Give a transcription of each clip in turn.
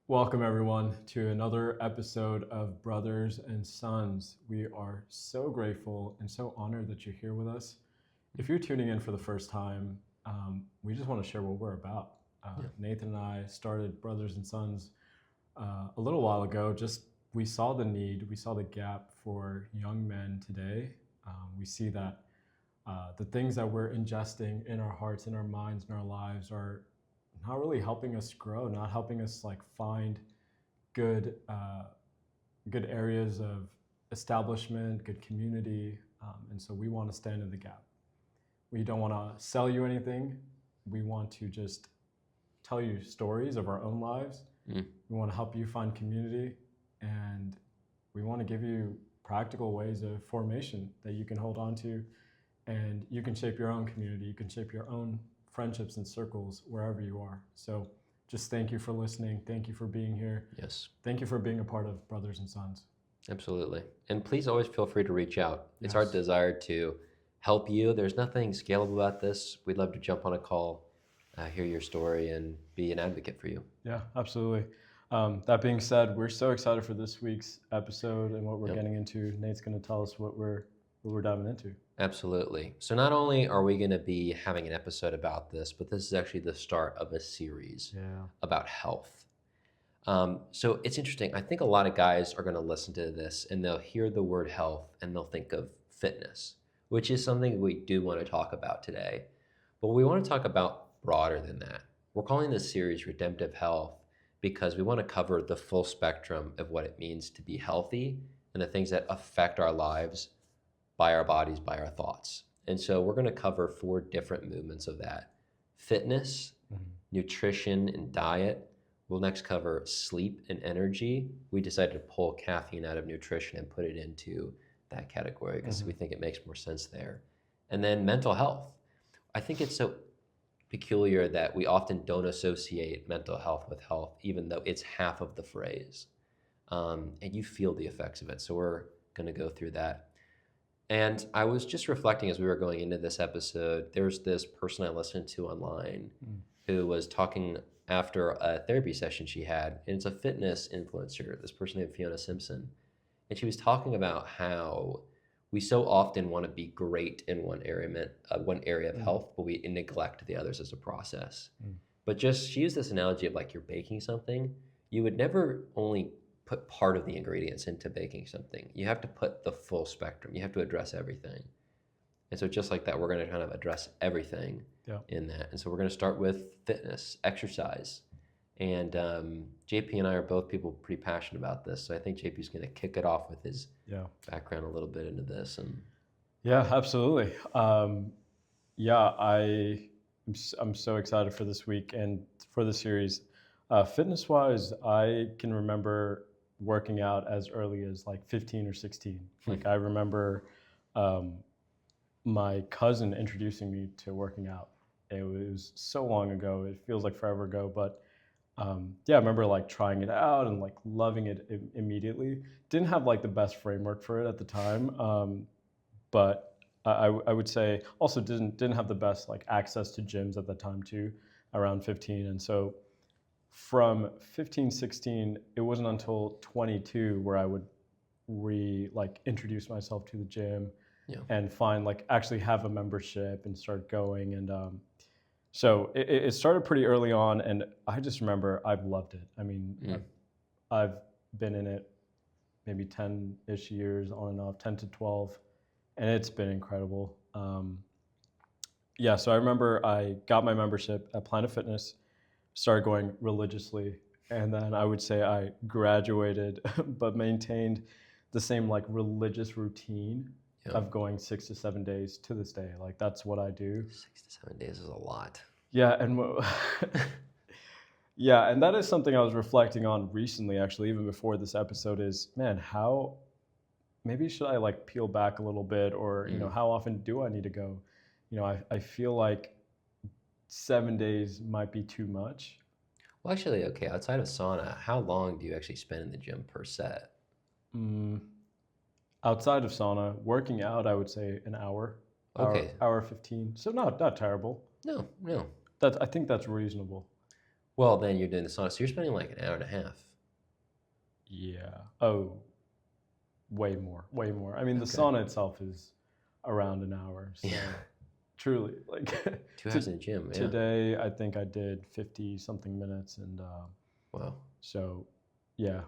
Welcome, everyone, to another episode of Brothers and Sons. We are so grateful and so honored that you're here with us. If you're tuning in for the first time, we just want to share what we're about. Yeah. Nathan and I started Brothers and Sons a little while ago. We saw the need, we saw the gap for young men today. We see that the things that we're ingesting in our hearts, in our minds, in our lives are not really helping us grow, not helping us find good good areas of establishment, good community, and so we want to stand in the gap. We don't want to sell you anything. We want to just tell you stories of our own lives. We want to help you find community, and we want to give you practical ways of formation that you can hold on to, and you can shape your own community. You can shape your own friendships and circles wherever you are. So just thank you for listening. Thank you for being here. Yes, Thank you for being a part of Brothers and Sons. absolutely. And please always feel free to reach out. It's our Yes. desire to help you. There's nothing scalable about this. We'd love to jump on a call, hear your story, and be an advocate for you. Yeah, absolutely. That being said, we're so excited for this week's episode and what we're Yep. getting into. Nate's going to tell us what we're diving into. Absolutely. So not only are we going to be having an episode about this, but this is actually the start of a series Yeah. about health. So it's interesting. I think a lot of guys are going to listen to this and they'll hear the word health and they'll think of fitness, which is something we do want to talk about today. But we want to talk about broader than that. We're calling this series Redemptive Health because we want to cover the full spectrum of what it means to be healthy and the things that affect our lives by our bodies, by our thoughts. And so we're going to cover 4 different movements of that: fitness, nutrition, and diet. We'll next cover sleep and energy. We decided to pull caffeine out of nutrition and put it into that category because we think it makes more sense there. And then mental health. I think it's so peculiar that we often don't associate mental health with health, even though it's half of the phrase. And you feel the effects of it. So we're going to go through that. And I was just reflecting as we were going into this episode, there's this person I listened to online who was talking after a therapy session she had, and it's a fitness influencer, this person named Fiona Simpson. And she was talking about how we so often want to be great in one area of health, but we neglect the others as a process. But just, she used this analogy of like you're baking something. You would never only put part of the ingredients into baking something. You have to put the full spectrum. You have to address everything. And so just like that, we're going to kind of address everything in that. And so we're going to start with fitness, exercise. And JP and I are both people pretty passionate about this. So I think JP's going to kick it off with his background a little bit into this. And Yeah, absolutely. I'm so excited for this week and for the series. Fitness-wise, I can remember working out as early as 15 or 16. I remember my cousin introducing me to working out. It was so long ago. It feels like forever ago, but I remember trying it out and loving it immediately. Didn't have the best framework for it at the time, but I would say also didn't have the best access to gyms at the time too, around 15. And so from 15, 16, it wasn't until 22 where I would introduce myself to the gym and find actually have a membership and start going. And so it started pretty early on, and I just remember I've loved it. I mean, I've been in it maybe 10-ish years on and off, 10 to 12, and it's been incredible. So I remember I got my membership at Planet Fitness, started going religiously, and then I would say I graduated but maintained the same religious routine of going 6 to 7 days to this day. That's what I do. 6 to 7 days is a lot. Yeah, and and that is something I was reflecting on recently, actually, even before this episode, is, man, how maybe should I peel back a little bit, or how often do I need to go? I feel like 7 days might be too much. Well, actually, okay, outside of sauna, how long do you actually spend in the gym per set? Outside of sauna, working out, I would say an hour. Okay. Hour 15. So not terrible. No. I think that's reasonable. Well, then you're doing the sauna, so you're spending like an hour and a half. Yeah. Oh, way more, way more. I mean, the Okay. sauna itself is around an hour. So Yeah. truly, like 2 hours in the gym. Yeah. today, I think I did 50 something minutes. And Wow. so, yeah,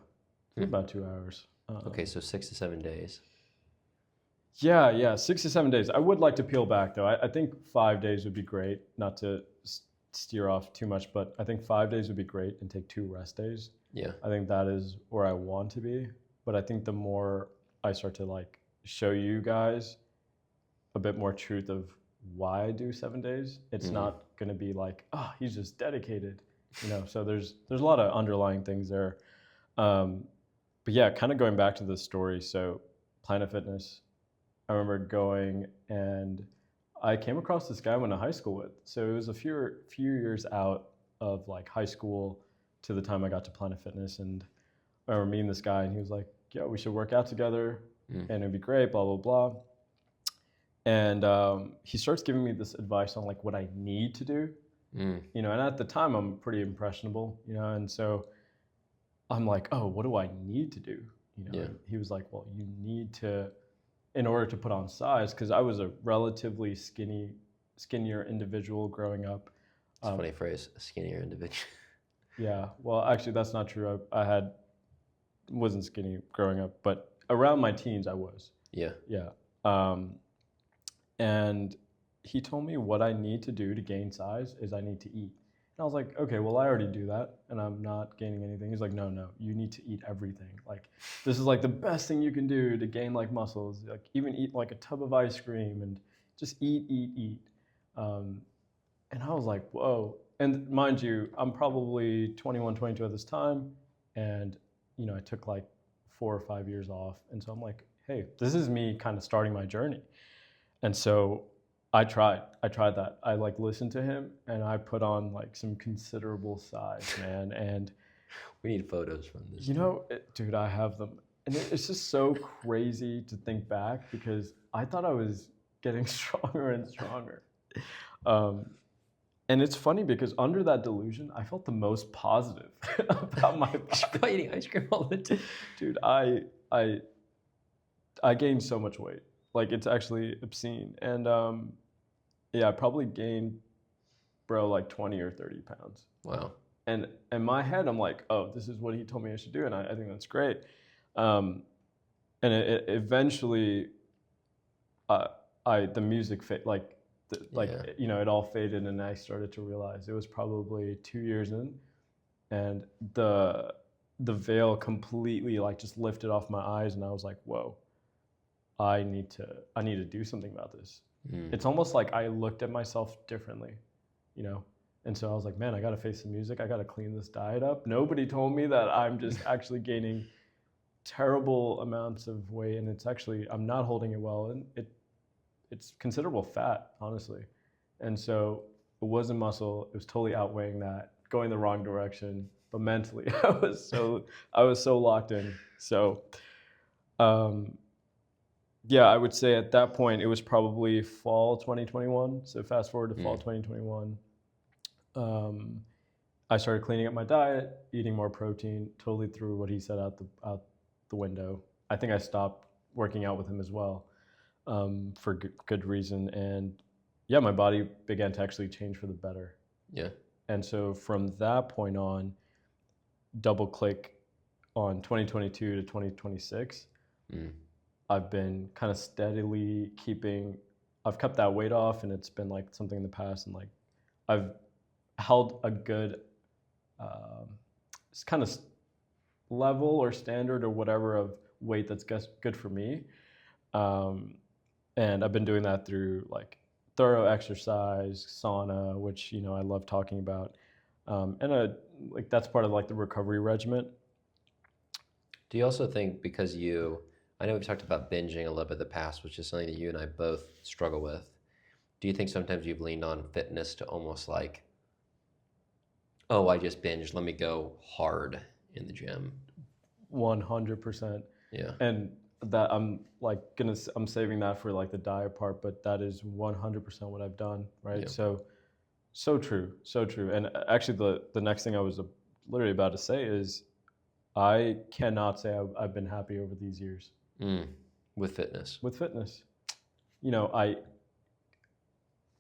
Hmm. about 2 hours. Okay, so 6 to 7 days. Yeah, 6 to 7 days. I would like to peel back though. I think 5 days would be great, not to steer off too much, but I think 5 days would be great and take 2 rest days. Yeah. I think that is where I want to be. But I think the more I start to like show you guys a bit more truth of why I do 7 days, it's not going to be like, oh, he's just dedicated, So there's a lot of underlying things there. But yeah, kind of going back to the story. So Planet Fitness, I remember going and I came across this guy I went to high school with. So it was a few years out of like high school to the time I got to Planet Fitness. And I remember meeting this guy and he was like, yeah, we should work out together and it'd be great, blah, blah, blah. And he starts giving me this advice on like what I need to do, and at the time I'm pretty impressionable, and so I'm like, oh, what do I need to do? Yeah. And he was like, well, you need to, in order to put on size, because I was a relatively skinnier individual growing up. It's a funny phrase, a skinnier individual. Yeah, well, actually, that's not true. I wasn't skinny growing up, but around my teens, I was. Yeah. Yeah. And he told me what I need to do to gain size is I need to eat. And I was like, okay, well, I already do that and I'm not gaining anything. He's like, no, you need to eat everything. Like, this is like the best thing you can do to gain like muscles. Like, even eat like a tub of ice cream and just eat. And I was like, whoa. And mind you, I'm probably 21, 22 at this time. And, I took like 4 or 5 years off. And so I'm like, hey, this is me kind of starting my journey. And so I tried that. I like listened to him and I put on like some considerable size, man. And we need photos from this. Dude, I have them. And it's just so crazy to think back because I thought I was getting stronger and stronger. And it's funny because under that delusion, I felt the most positive about my body. Eating ice cream all the time. Dude, I gained so much weight. Like, it's actually obscene. And I probably gained, like 20 or 30 pounds. Wow. And in my head, I'm like, oh, this is what he told me I should do. And I think that's great. And it eventually, the music it all faded. And I started to realize it was probably 2 years in. And the veil completely like just lifted off my eyes. And I was like, whoa. I need to do something about this. It's almost like I looked at myself differently, And so I was like, man, I got to face the music. I got to clean this diet up. Nobody told me that I'm just actually gaining terrible amounts of weight. And I'm not holding it well. And it's considerable fat, honestly. And so it wasn't muscle. It was totally outweighing that, going the wrong direction. But mentally, I was so locked in. So, yeah, I would say at that point, it was probably fall 2021. So fast forward to fall 2021. I started cleaning up my diet, eating more protein, totally threw what he said out the window. I think I stopped working out with him as well for good reason. And yeah, my body began to actually change for the better. Yeah. And so from that point on, double click on 2022 to 2026. I've been kind of steadily I've kept that weight off, and it's been like something in the past, and like I've held a good kind of level or standard or whatever of weight that's good for me. And I've been doing that through like thorough exercise, sauna, which, I love talking about. And like that's part of like the recovery regimen. Do you also think because I know we've talked about binging a little bit in the past, which is something that you and I both struggle with. Do you think sometimes you've leaned on fitness to almost like, oh, I just binged, let me go hard in the gym? 100%. Yeah. And that I'm saving that for like the diet part, but that is 100% what I've done, right? Yeah. So So true, so true. And actually, the next thing I was literally about to say is, I cannot say I've been happy over these years Mm. With fitness. with fitness. You know, I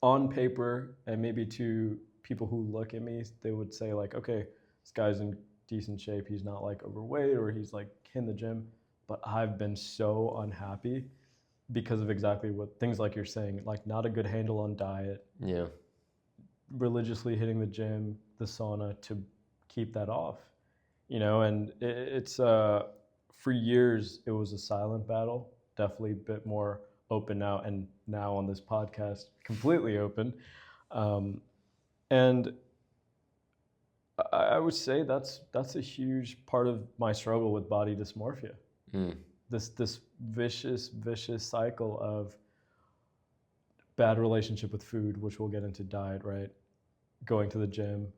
on paper, and maybe to people who look at me, they would say like, okay, this guy's in decent shape. He's not like overweight or he's like in the gym. But I've been so unhappy because of exactly what things like you're saying, like not a good handle on diet, Yeah. religiously hitting the gym, the sauna to keep that off, you know. And it's for years it was a silent battle, definitely a bit more open now, and now on this podcast completely open. Um, and I would say that's a huge part of my struggle with body dysmorphia. Mm. This vicious cycle of bad relationship with food, which we'll get into diet, right? Going to the gym.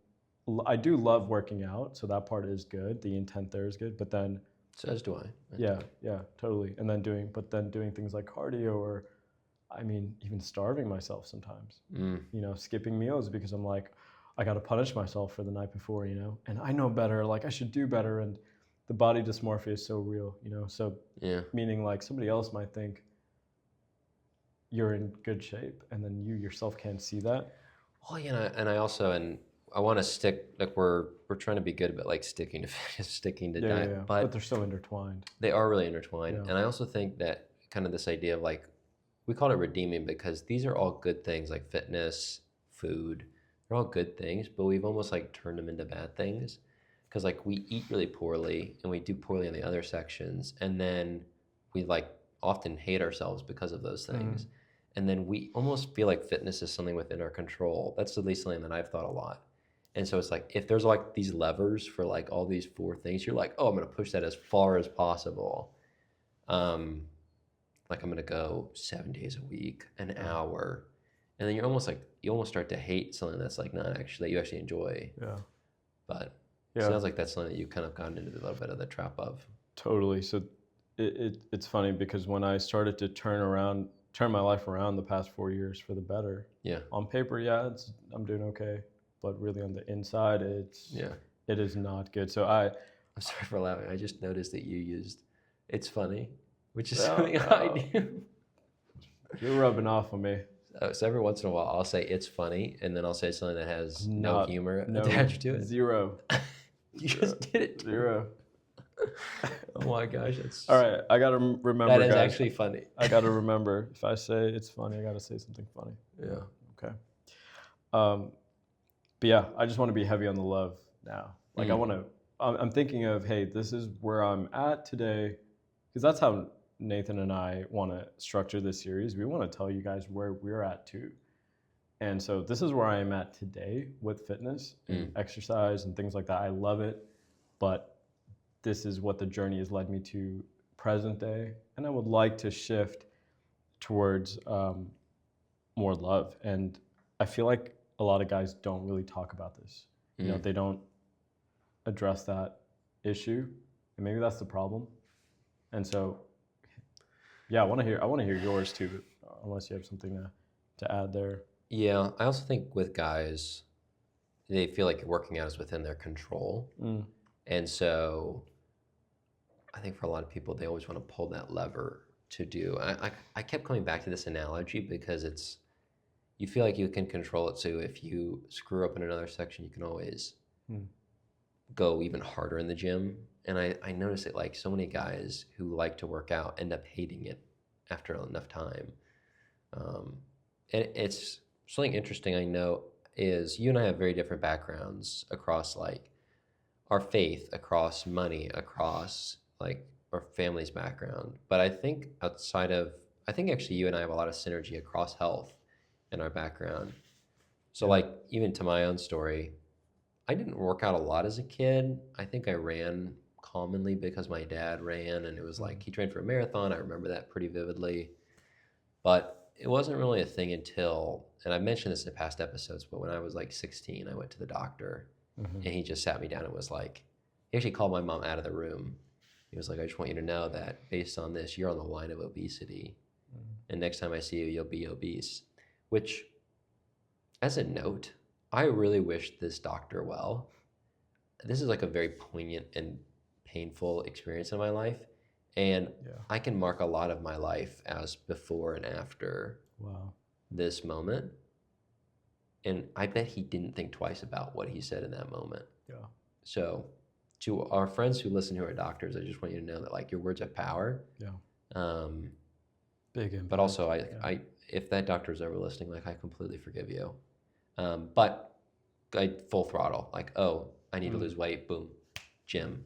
I do love working out, so that part is good. The intent there is good, but then So as do I. yeah, totally. And then doing things like cardio, or I mean, even starving myself sometimes. Mm. You know, skipping meals because I'm like, I got to punish myself for the night before, you know, and I know better, like I should do better. And the body dysmorphia is so real, you know, so Yeah. meaning like somebody else might think you're in good shape and then you yourself can't see that. Well, you know, and I want to stick like we're trying to be good about like sticking to sticking to diet, Yeah, but but they're so intertwined. they are really intertwined. Yeah. And I also think that kind of this idea of like we call it redeeming because these are all good things like fitness, food. They're all good things, but we've almost like turned them into bad things because like we eat really poorly and we do poorly in the other sections, and then we like often hate ourselves because of those things. And then we almost feel like fitness is something within our control. That's at least something that I've thought a lot. And so it's like if there's like these levers for like all these four things, you're like, oh, I'm gonna push that as far as possible. Like I'm gonna go 7 days a week, an hour, and then you're almost like you almost start to hate something that's like not actually that you actually enjoy. Yeah. But it Yeah. sounds like that's something that you've kind of gotten into a little bit of the trap of. Totally. So it's funny because when I started to turn my life around the past 4 years for the better. Yeah. On paper, yeah, I'm doing okay, but really on the inside, it is not good. So I'm sorry for laughing. I just noticed that you used "it's funny," which is Oh, something I do. you're rubbing off on me. So every once in a while, I'll say "it's funny," and then I'll say something that has no humor No, attached to it. Zero. You just did it. Zero. Oh my gosh, that's All right, I gotta remember. that is guys, actually funny. I gotta remember. If I say it's funny, I gotta say something funny. Yeah. Okay. But yeah, I just want to be heavy on the love now. Like I'm thinking of, hey, this is where I'm at today, because that's how Nathan and I want to structure this series. We want to tell you guys where we're at too. And so this is where I am at today with fitness and exercise and things like that. I love it, but this is what the journey has led me to present day. And I would like to shift towards more love. And I feel like a lot of guys don't really talk about this. You know, they don't address that issue, and maybe that's the problem. And so, yeah, I want to hear yours too, unless you have something to add there. Yeah, I also think with guys, they feel like working out is within their control. And so I think for a lot of people, they always want to pull that lever to do. I kept coming back to this analogy because you feel like you can control it. So if you screw up in another section, you can always go even harder in the gym. And I notice it like so many guys who like to work out end up hating it after enough time. And it's something interesting I know is you and I have very different backgrounds across like our faith, across money, across like our family's background. But I think actually you and I have a lot of synergy across health in our background. So like even to my own story, I didn't work out a lot as a kid. I think I ran commonly because my dad ran, and it was like he trained for a marathon. I remember that pretty vividly. But it wasn't really a thing until, and I've mentioned this in past episodes, but when I was like 16, I went to the doctor and he just sat me down and was like, he actually called my mom out of the room. He was like, I just want you to know that based on this, you're on the line of obesity. And next time I see you, you'll be obese. Which, as a note, I really wish this doctor well. This is like a very poignant and painful experience in my life. And Yeah. I can mark a lot of my life as before and after Wow. this moment. And I bet he didn't think twice about what he said in that moment. Yeah. So, to our friends who listen who are doctors, I just want you to know that like your words have power. Yeah. Um, Big impact. but also, Yeah. I, if that doctor is ever listening, like I completely forgive you. But I full throttle, like, oh, I need to lose weight, boom, gym,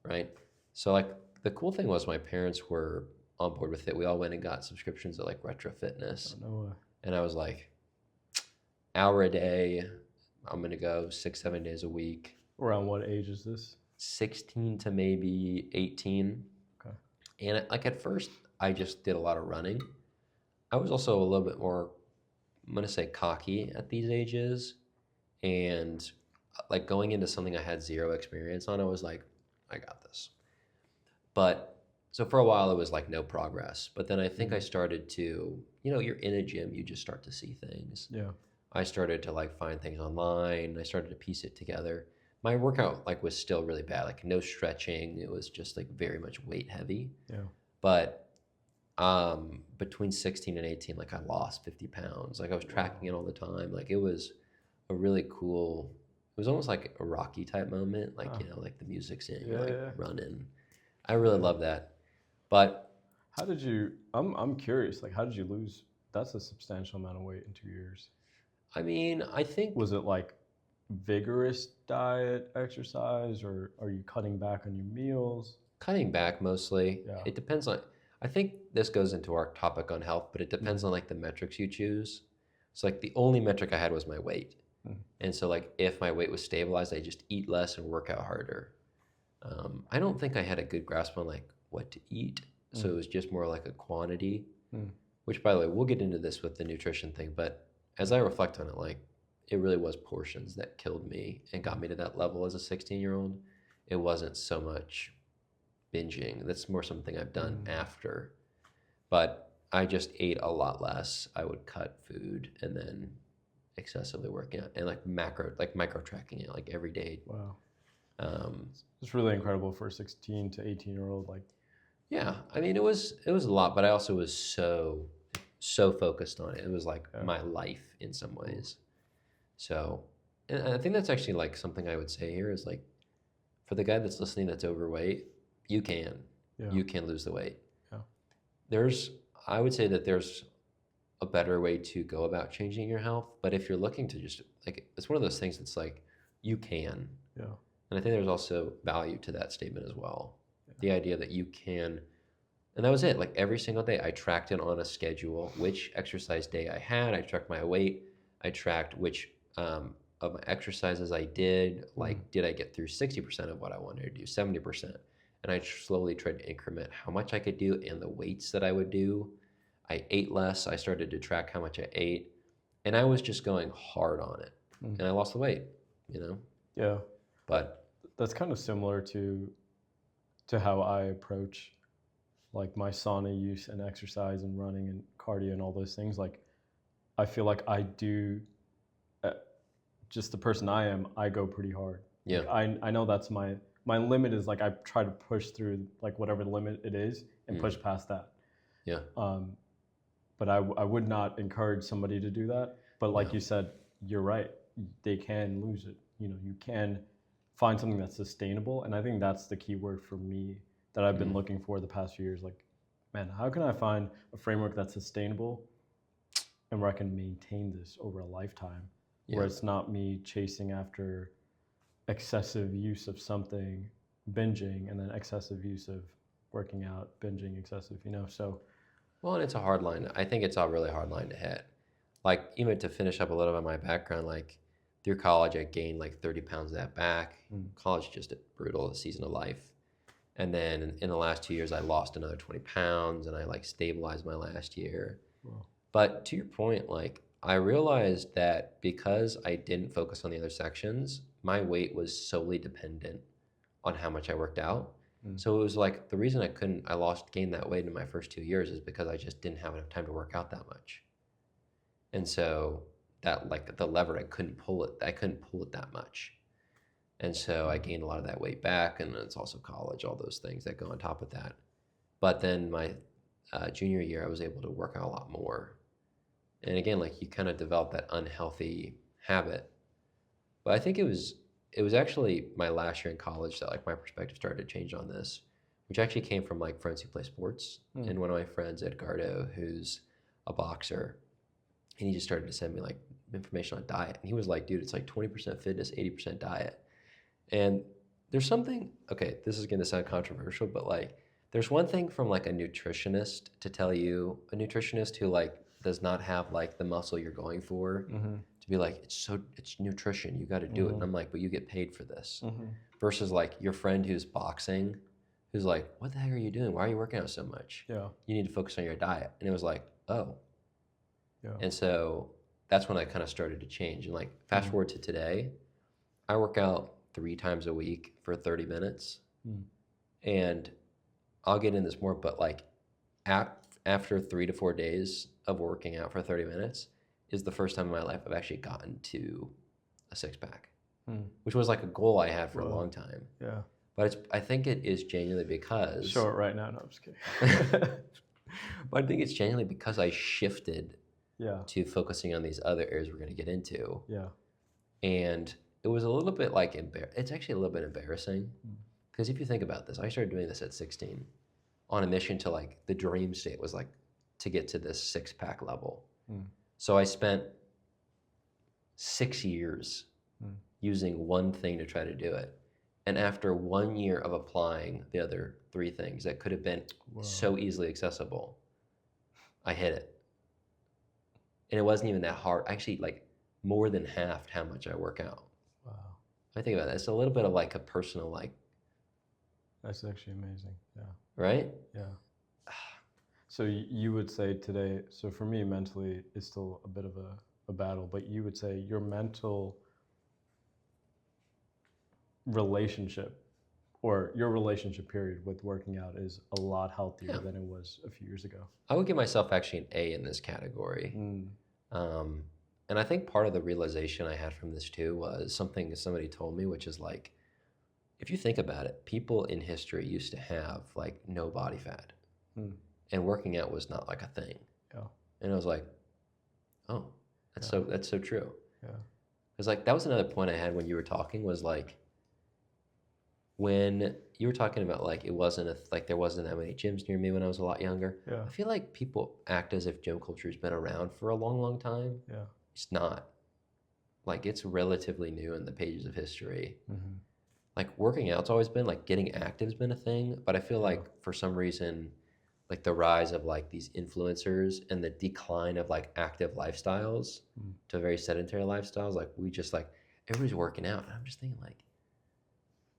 right? So like the cool thing was my parents were on board with it. We all went and got subscriptions at like Retro Fitness, No way. and I was like, hour a day, I'm gonna go 6, 7 days a week. Around what age is this? 16 to maybe 18. Okay. And like at first, I just did a lot of running. I was also a little bit more, I'm gonna say, cocky at these ages, and like going into something I had zero experience on, I was like, I got this. But so for a while, it was like no progress. But then I think I started to, you're in a gym, you just start to see things. Yeah. I started to like find things online. I started to piece it together. My workout like was still really bad, like no stretching. It was just like very much weight heavy. Yeah. But between 16 and 18, like I lost 50 pounds. Like I was tracking it all the time. Like it was a really cool, it was almost like a Rocky type moment. Like, like the music's in, you're like running. I really love that. But how did you, I'm curious, like how did you lose, that's a substantial amount of weight in 2 years. I mean, I think, Was it like vigorous diet, exercise, or are you cutting back on your meals? cutting back mostly. Yeah. It depends on, I think this goes into our topic on health, but it depends on like the metrics you choose. So like the only metric I had was my weight. And so like if my weight was stabilized, I just eat less and work out harder. I don't think I had a good grasp on like what to eat. So it was just more like a quantity, which by the way, we'll get into this with the nutrition thing. But as I reflect on it, like it really was portions that killed me and got me to that level as a 16-year-old. It wasn't so much binging. That's more something I've done after. But I just ate a lot less. I would cut food and then excessively working out and like micro tracking it like every day. Wow. It's really incredible for a 16 to 18-year-old. Like, yeah, I mean, it was a lot, but I also was so focused on it. It was like my life in some ways. So, and I think that's actually like something I would say here is like, for the guy that's listening that's overweight, you can lose the weight. Yeah. I would say that there's a better way to go about changing your health, but if you're looking to just like, it's one of those things that's like, you can. Yeah. And I think there's also value to that statement as well. Yeah. The idea that you can, and that was it. Like every single day I tracked it on a schedule, which exercise day I had, I tracked my weight, I tracked which of my exercises I did, like did I get through 60% of what I wanted to do, 70%. And I slowly tried to increment how much I could do and the weights that I would do. I ate less. I started to track how much I ate. And I was just going hard on it. And I lost the weight, Yeah. But that's kind of similar to how I approach like my sauna use and exercise and running and cardio and all those things. Like I feel like I do, just the person I am, I go pretty hard. Yeah. Like I know that's my limit is like I try to push through like whatever limit it is and push past that. Yeah. But I would not encourage somebody to do that. But like you said, you're right. They can lose it. You can find something that's sustainable. And I think that's the key word for me that I've been looking for the past few years. Like, man, how can I find a framework that's sustainable and where I can maintain this over a lifetime, where it's not me chasing after excessive use of something, binging, and then excessive use of working out, binging, excessive, so. Well, and it's a hard line. I think it's a really hard line to hit. Like, even to finish up a little bit of my background, like, through college, I gained like 30 pounds of that back. College, just a brutal season of life. And then in the last 2 years, I lost another 20 pounds and I like stabilized my last year. Wow. But to your point, like, I realized that because I didn't focus on the other sections, my weight was solely dependent on how much I worked out. So it was like the reason I gained that weight in my first 2 years is because I just didn't have enough time to work out that much. And so that like the lever, I couldn't pull it that much. And so I gained a lot of that weight back, and it's also college, all those things that go on top of that. But then my junior year, I was able to work out a lot more. And again, like you kind of develop that unhealthy habit. But I think it was actually my last year in college that like my perspective started to change on this, which actually came from like friends who play sports. And one of my friends, Edgardo, who's a boxer, and he just started to send me like information on diet. And he was like, dude, it's like 20% fitness, 80% diet. And there's something, okay, this is going to sound controversial, but like there's one thing from like a nutritionist to tell you, a nutritionist who like does not have like the muscle you're going for, to be like, it's nutrition, you got to do it. And I'm like, but you get paid for this. Versus like your friend who's boxing, who's like, what the heck are you doing? Why are you working out so much? Yeah. You need to focus on your diet. And it was like, oh. Yeah. And so that's when I kind of started to change. And like fast forward to today, I work out 3 times a week for 30 minutes. And I'll get into this more, but like after 3 to 4 days of working out for 30 minutes is the first time in my life I've actually gotten to a 6-pack, which was like a goal I had for a long time. Yeah. But I think it is genuinely because... Show it right now. No, I'm just kidding. But I think it's genuinely because I shifted Yeah. to focusing on these other areas we're going to get into. Yeah. And it was a little bit like, it's actually a little bit embarrassing. Because if you think about this, I started doing this at 16 on a mission to like, the dream state was like to get to this 6-pack level. So I spent 6 years using one thing to try to do it. And after 1 year of applying the other 3 things that could have been so easily accessible, I hit it. And it wasn't even that hard. Actually, like more than half how much I work out. Wow. I think about that. It's a little bit of like a personal like. That's actually amazing. Yeah. Right? Yeah. So you would say today, so for me mentally, it's still a bit of a battle, but you would say your mental relationship or your relationship period with working out is a lot healthier than it was a few years ago. I would give myself actually an A in this category. And I think part of the realization I had from this too was something somebody told me, which is like, if you think about it, people in history used to have like no body fat. And working out was not like a thing. Yeah. And I was like, oh, that's so true. Yeah. Because like that was another point I had when you were talking was like, when you were talking about like it wasn't like there wasn't that many gyms near me when I was a lot younger. Yeah. I feel like people act as if gym culture has been around for a long, long time. Yeah. It's not. Like it's relatively new in the pages of history. Like working out's always been like getting active's been a thing, but I feel like for some reason, like the rise of like these influencers and the decline of like active lifestyles to very sedentary lifestyles, like we just like everybody's working out. And I'm just thinking like,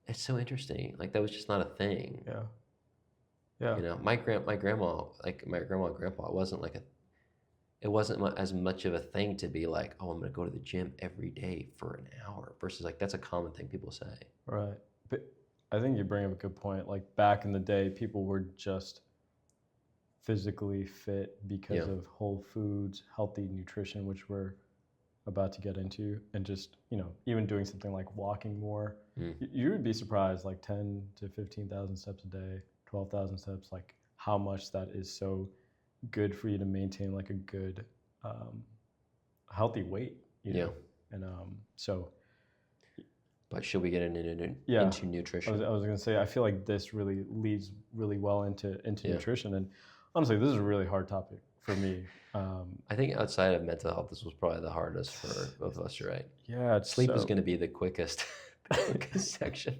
it's so interesting. Like that was just not a thing. Yeah. Yeah. You know, my grandma and grandpa, it wasn't as much of a thing to be like, oh, I'm going to go to the gym every day for an hour versus like, that's a common thing people say. Right. But I think you bring up a good point. Like back in the day, people were just physically fit because of whole foods, healthy nutrition, which we're about to get into, and just, you know, even doing something like walking more. You would be surprised, like 10 to 15,000 steps a day, 12,000 steps, like how much that is so good for you to maintain like a good, healthy weight, you know? And so. But should we get into nutrition? I was going to say, I feel like this really leads really well into nutrition. And honestly, this is a really hard topic for me. I think outside of mental health, this was probably the hardest for both of us, right? Yeah. Sleep is going to be the quickest, section.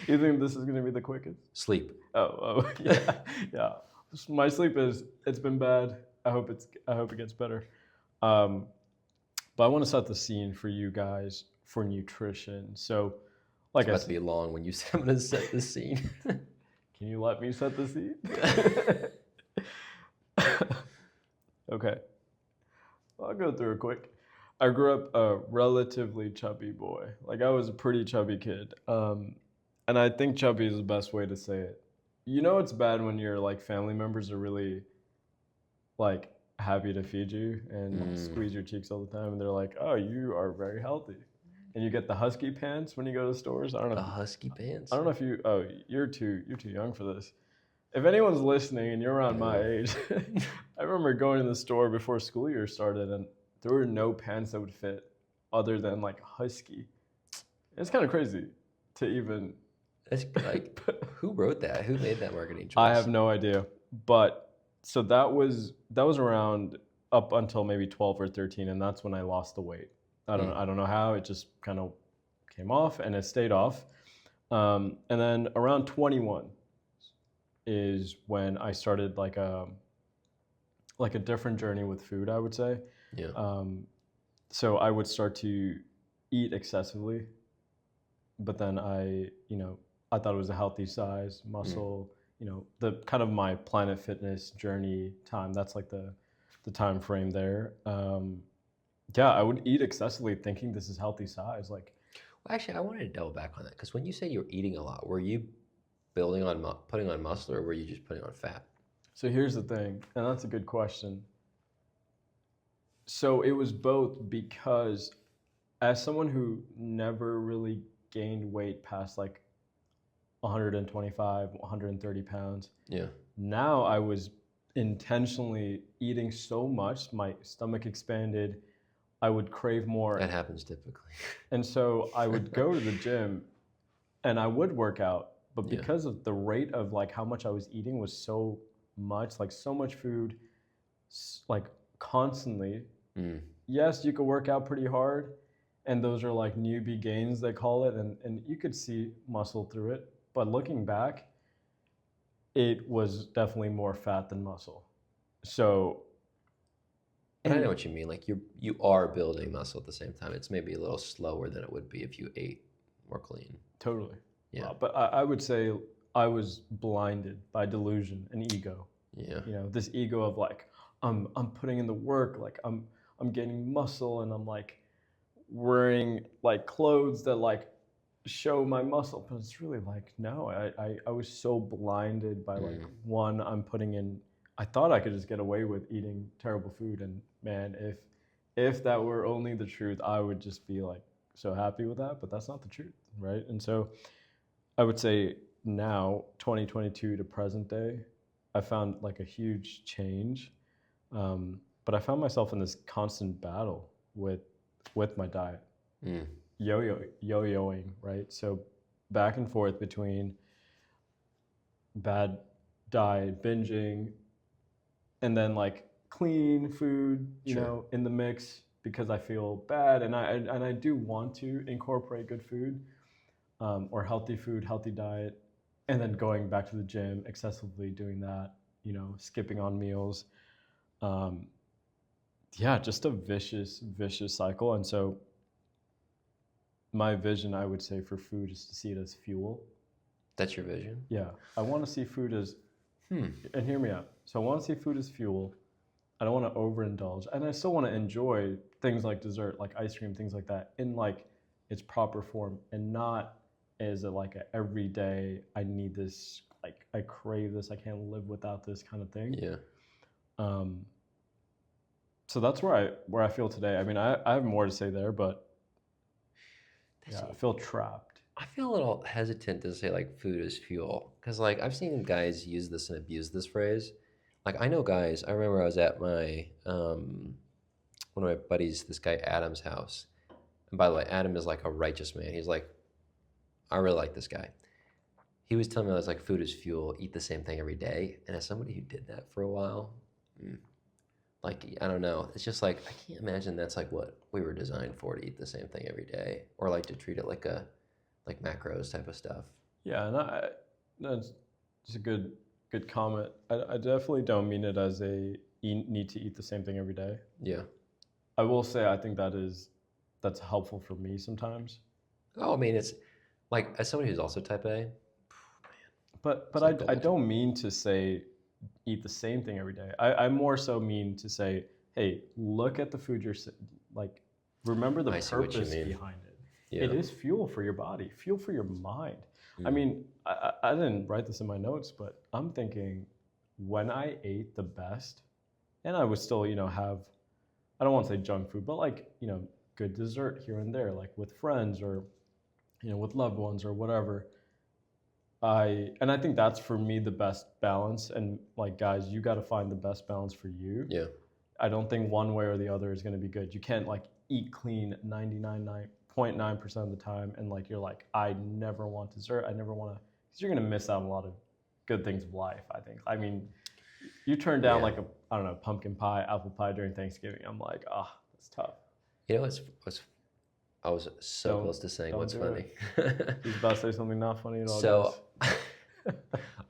You think this is going to be the quickest? Sleep. Oh, yeah. Yeah. My sleep it's been bad. I hope it gets better. But I want to set the scene for you guys for nutrition. So, like, it's about to be long when you say I'm going to set the scene. Can you let me set the scene? Okay. I'll go through it quick. I grew up a relatively chubby boy. Like, I was a pretty chubby kid. And I think chubby is the best way to say it. You know, it's bad when your like family members are really like happy to feed you and squeeze your cheeks all the time, and they're like, "Oh, you are very healthy," and you get the husky pants when you go to stores. I don't know. The If, husky I pants. don't know if you. Oh, you're too young for this. If anyone's listening and you're around my age, I remember going to the store before school year started, and there were no pants that would fit other than like husky. It's kind of crazy to even. That's like, who wrote that? Who made that marketing choice? I have no idea, but so that was around up until maybe 12 or 13, and that's when I lost the weight. I don't know how, it just kind of came off and it stayed off. And then around 21 is when I started like a different journey with food, I would say. Yeah. So I would start to eat excessively, but then I thought it was a healthy size, muscle, the kind of my Planet Fitness journey time. That's like the time frame there. Yeah, I would eat excessively thinking this is healthy size. Like, Well, actually, I wanted to double back on that because when you say you're eating a lot, were you putting on muscle, or were you just putting on fat? so here's the thing, and that's a good question. So it was both, because as someone who never really gained weight past like 125, 130 pounds, Yeah. now I was intentionally eating so much, my stomach expanded, I would crave more. That happens typically. And so I would go to the gym and I would work out, but Yeah. because of the rate of like how much I was eating was so much, like so much food, like constantly. Yes, you could work out pretty hard, and those are like newbie gains, they call it, and you could see muscle through it. But looking back, it was definitely more fat than muscle. So, But I know what you mean. Like you are building muscle at the same time. It's maybe a little slower than it would be if you ate more clean. totally. Yeah. But I would say I was blinded by delusion and ego. Yeah. This ego of like, I'm putting in the work, like I'm gaining muscle, and I'm like wearing like clothes that like show my muscle, but it's really like, no, I was so blinded by like, one, I'm putting in, I thought I could just get away with eating terrible food, and man, if that were only the truth, I would just be like so happy with that, but that's not the truth, right? And so I would say now, 2022 to present day, I found like a huge change, but I found myself in this constant battle with my diet, yo-yoing, right? So back and forth between bad diet, binging, and then like clean food, in the mix, because I feel bad, and I do want to incorporate good food, or healthy food, healthy diet, and then going back to the gym, excessively doing that, skipping on meals. Yeah, just a vicious cycle. And so my vision, I would say, for food is to see it as fuel. That's your vision? Yeah, I want to see food as, and hear me out. So I want to see food as fuel. I don't want to overindulge, and I still want to enjoy things like dessert, like ice cream, things like that, in like its proper form, and not as like a everyday, I need this, like I crave this, I can't live without this kind of thing. Yeah. So that's where I feel today. I mean, I have more to say there, but yeah, I feel trapped. I feel a little hesitant to say like food is fuel, because like I've seen guys use this and abuse this phrase. Like I know guys. I remember I was at my one of my buddies, this guy Adam's house, and by the way, Adam is like a righteous man. He's like, I really like this guy. He was telling me, I was like, food is fuel. Eat the same thing every day. And as somebody who did that for a while, like I don't know. It's just like I can't imagine that's like what we were designed for, to eat the same thing every day, or like to treat it like macros type of stuff. Yeah, and that's just a good comment. I definitely don't mean it as a need to eat the same thing every day. Yeah. I will say I think that's helpful for me sometimes. Oh, I mean, it's like as somebody who's also type A. But I don't mean to say eat the same thing every day. I more so mean to say, hey, look at the food you're like. Remember the purpose behind it. Yeah. It is fuel for your body, fuel for your mind. I mean, I didn't write this in my notes, but I'm thinking when I ate the best, and I would still, have, I don't want to say junk food, but like, good dessert here and there, like with friends or, with loved ones or whatever. And I think that's for me the best balance. And like, guys, you got to find the best balance for you. Yeah. I don't think one way or the other is going to be good. You can't like eat clean 99.9% of the time and like you're like, I never want dessert. I never want to, because you're going to miss out on a lot of good things of life, I think. I mean, you turn down Yeah. like I don't know, pumpkin pie, apple pie during Thanksgiving. I'm like, that's tough. You know what's I was so Don't- close to saying don't what's do funny. He's about to say something not funny at all. So guys.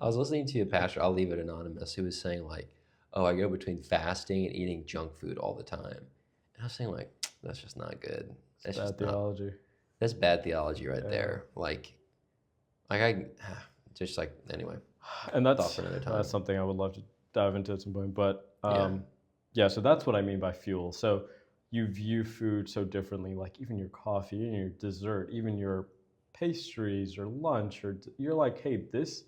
I was listening to a pastor, I'll leave it anonymous, who was saying like, oh, I go between fasting and eating junk food all the time. And I was saying like, that's just not good. That's Bad just not, theology. that's bad theology right Yeah. there. Like I just like, anyway. And Thought that's for another time. that's something I would love to dive into at some point. But Yeah. yeah, so that's what I mean by fuel. So you view food so differently, like even your coffee and your dessert, even your pastries or lunch, or you're like, hey, this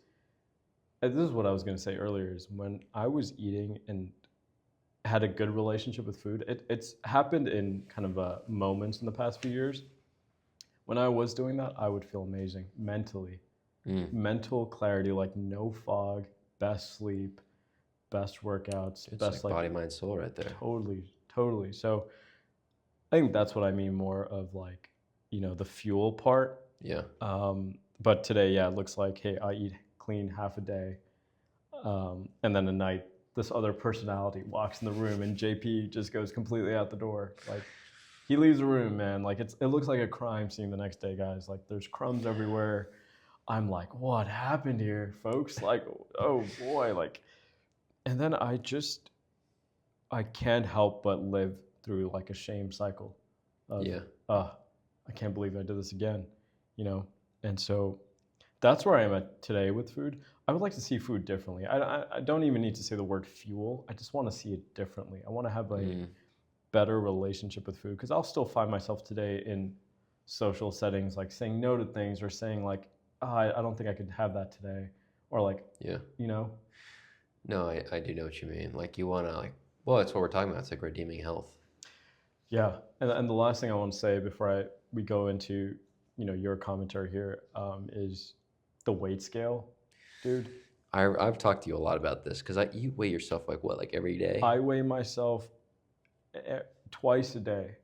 is what I was going to say earlier, is when I was eating and had a good relationship with food, it's happened in kind of moments in the past few years. When I was doing that, I would feel amazing mentally. Mental clarity, like no fog, best sleep, best workouts, It's best like body, mind, soul right there. Totally. So I think that's what I mean more of like, the fuel part. Yeah. But today, yeah, it looks like, hey, I eat clean half a day. And then at night, this other personality walks in the room and JP just goes completely out the door. Like he leaves the room, man. Like it looks like a crime scene the next day, guys. Like there's crumbs everywhere. I'm like, what happened here, folks? Like, oh boy, like, and then I can't help but live through like a shame cycle of, Yeah. I can't believe I did this again, And so that's where I am at today with food. I would like to see food differently. I don't even need to say the word fuel. I just want to see it differently. I want to have a better relationship with food, because I'll still find myself today in social settings, like saying no to things or saying like, I don't think I could have that today. Or like, Yeah. No, I do know what you mean. Like you want to like, well, that's what we're talking about. It's like redeeming health. Yeah. And the last thing I want to say before we go into, your commentary here, is the weight scale, dude. I've talked to you a lot about this because you weigh yourself like every day? I weigh myself twice a day.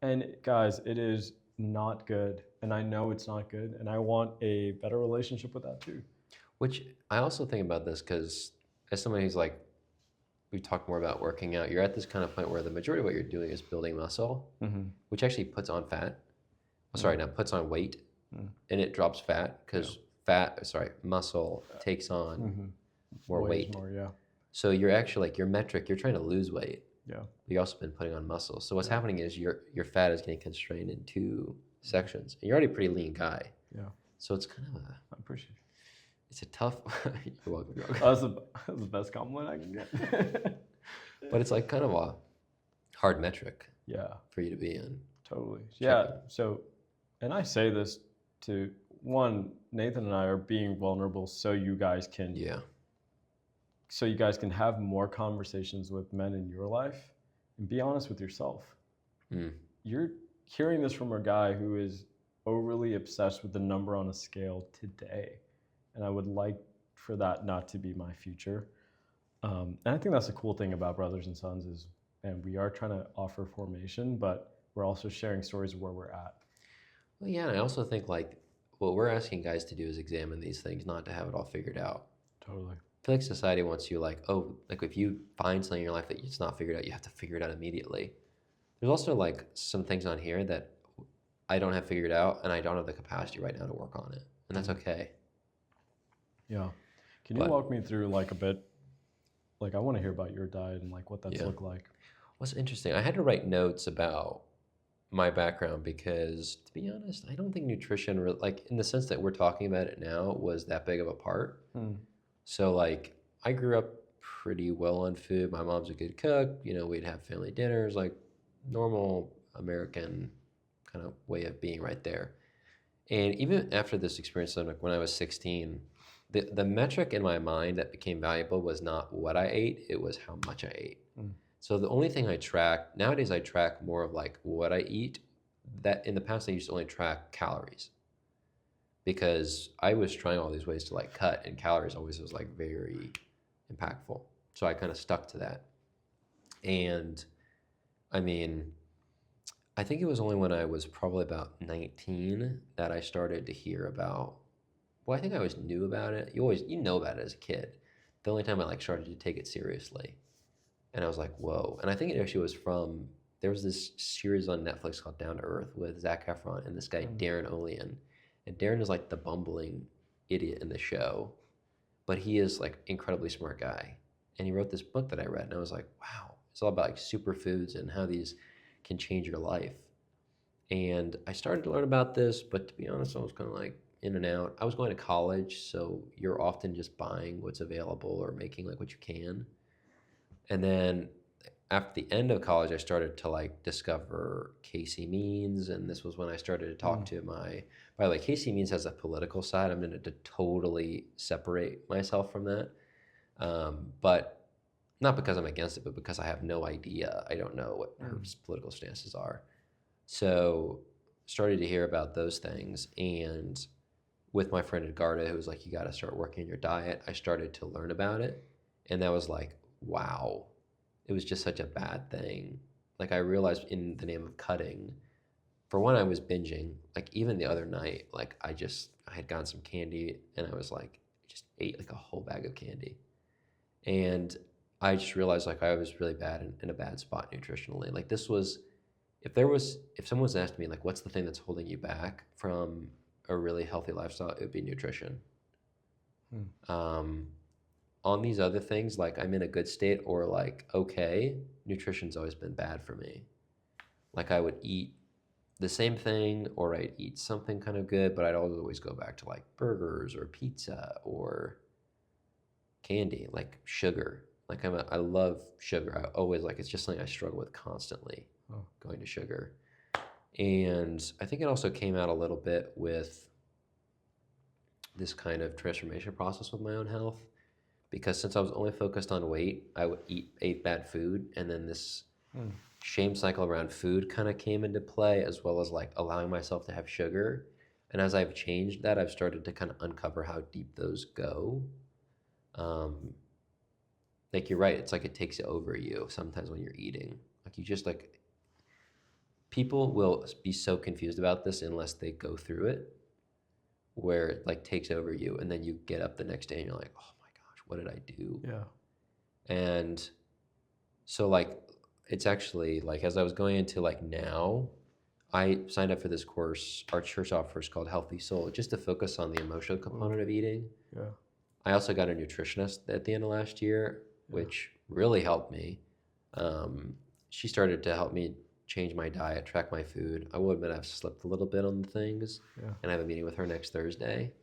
And guys, it is not good. And I know it's not good. And I want a better relationship with that too. Which I also think about this because as somebody who's like, we talk more about working out, you're at this kind of point where the majority of what you're doing is building muscle, which actually puts on fat. Puts on weight, and it drops fat because muscle takes on more weight. Yeah. So you're actually like your metric, you're trying to lose weight. Yeah. But you've also been putting on muscle. So what's happening is your fat is getting constrained in two sections. And you're already a pretty lean guy. Yeah. So it's kind of I appreciate it. it's a tough. You're welcome. That's the best compliment I can get. But it's like kind of a hard metric. Yeah. For you to be in. Totally. Yeah. So, and I say this to Nathan and I are being vulnerable so you guys can. Yeah. So you guys can have more conversations with men in your life and be honest with yourself. You're hearing this from a guy who is overly obsessed with the number on a scale today. And I would like for that not to be my future. And I think that's the cool thing about Brothers and Sons is, and we are trying to offer formation, but we're also sharing stories of where we're at. Well, yeah, and I also think like what we're asking guys to do is examine these things, not to have it all figured out. Totally. I feel like society wants you like, oh, like if you find something in your life that it's not figured out, you have to figure it out immediately. There's also like some things on here that I don't have figured out, and I don't have the capacity right now to work on it, and that's okay. Yeah. Can you walk me through like a bit? Like I want to hear about your diet and like what that's looked like. What's interesting, I had to write notes about my background because, to be honest, I don't think nutrition, like in the sense that we're talking about it now, was that big of a part. So like I grew up pretty well on food. My mom's a good cook. We'd have family dinners, like normal American kind of way of being right there. And even after this experience, like when I was 16, the metric in my mind that became valuable was not what I ate, it was how much I ate. Mm. So the only thing I track nowadays, I track more of like what I eat. That in the past, I used to only track calories because I was trying all these ways to like cut, and calories always was like very impactful. So I kind of stuck to that. And I mean, I think it was only when I was probably about 19 that I started to hear about, well, I think I always knew about it. You know about it as a kid. The only time I like started to take it seriously. And I was like, whoa. And I think it actually was from, there was this series on Netflix called Down to Earth with Zac Efron and this guy, Mm. Darren Olean. And Darren is like the bumbling idiot in the show, but he is like incredibly smart guy. And he wrote this book that I read, and I was like, wow, it's all about like superfoods and how these can change your life. And I started to learn about this, but to be honest, I was kind of like in and out. I was going to college, so you're often just buying what's available or making like what you can. And then after the end of college, I started to like discover Casey Means, and this was when I started to talk Mm. to my. By the way, Casey Means has a political side. I'm going to totally separate myself from that, but not because I'm against it, but because I have no idea. I don't know what her Mm. political stances are. So started to hear about those things, and with my friend Edgarda, who was like, "You got to start working on your diet." I started to learn about it, and that was like, wow, it was just such a bad thing. Like I realized in the name of cutting, for one, I was binging. Like even the other night, like I had gotten some candy, and I was like, just ate like a whole bag of candy, and I just realized like I was really bad in a bad spot nutritionally. Like this was, if someone was asking me like, what's the thing that's holding you back from a really healthy lifestyle, it would be nutrition. Mm. Um, on these other things, like I'm in a good state or like okay, nutrition's always been bad for me. Like I would eat the same thing or I'd eat something kind of good, but I'd always go back to like burgers or pizza or candy, like sugar. Like I love sugar. I always like, it's just something I struggle with constantly, Oh. going to sugar. And I think it also came out a little bit with this kind of transformation process with my own health because since I was only focused on weight, I would ate bad food, and then this Mm. shame cycle around food kind of came into play, as well as like allowing myself to have sugar. And as I've changed that, I've started to kind of uncover how deep those go. Um, like you're right, it's like it takes over you sometimes when you're eating. Like you just like people will be so confused about this unless they go through it, where it like takes over you, and then you get up the next day and you're like, oh my gosh, what did I do? Yeah. And so like it's actually like as I was going into like now, I signed up for this course our church offers called Healthy Soul, just to focus on the emotional component Ooh. of eating. Yeah. I also got a nutritionist at the end of last year, Yeah. which really helped me. She started to help me change my diet, track my food. I will admit I've slipped a little bit on the things, Yeah. and I have a meeting with her next Thursday.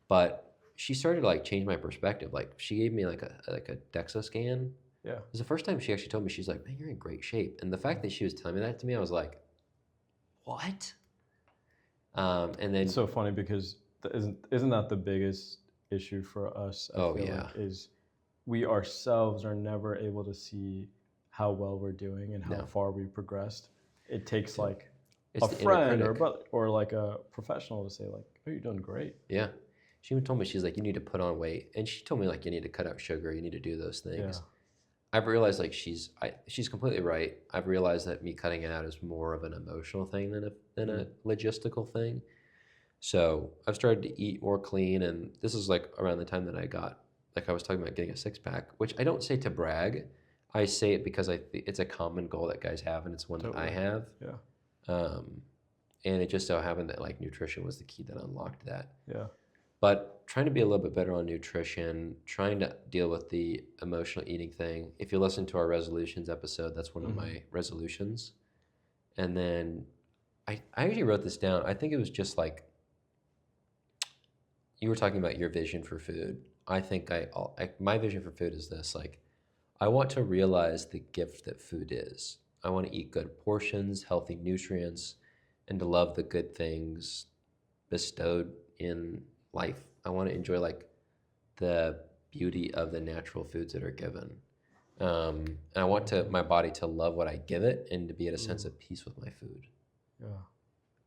But she started to like change my perspective. Like she gave me like a DEXA scan. Yeah. It was the first time she actually told me, she's like, man, you're in great shape. And the fact that she was telling me that to me, I was like, what? And It's then, so funny because isn't that the biggest issue for us? I oh feel yeah, like is we ourselves are never able to see how well we're doing and how no, far we progressed. It takes like it's a the inner friend or a critic. brother or like a professional to say like, "Oh, you're doing great." Yeah. She even told me, she's like, you need to put on weight. And she told me like, you need to cut out sugar. You need to do those Yeah. things. I've realized like she's completely right. I've realized that me cutting it out is more of an emotional thing than a logistical thing. So I've started to eat more clean, and this is like around the time that I was talking about getting a six pack, which I don't say to brag. I say it because it's a common goal that guys have, and it's one that I Totally. have. Yeah. And it just so happened that like nutrition was the key that unlocked that. Yeah. But trying to be a little bit better on nutrition, trying to deal with the emotional eating thing. If you listen to our resolutions episode, that's one of my resolutions. And then I actually wrote this down. I think it was just like you were talking about your vision for food. I think my vision for food is this: like, I want to realize the gift that food is. I want to eat good portions, healthy nutrients, and to love the good things bestowed in life. I want to enjoy like the beauty of the natural foods that are given. And I want my body to love what I give it and to be at a sense of peace with my food. Yeah.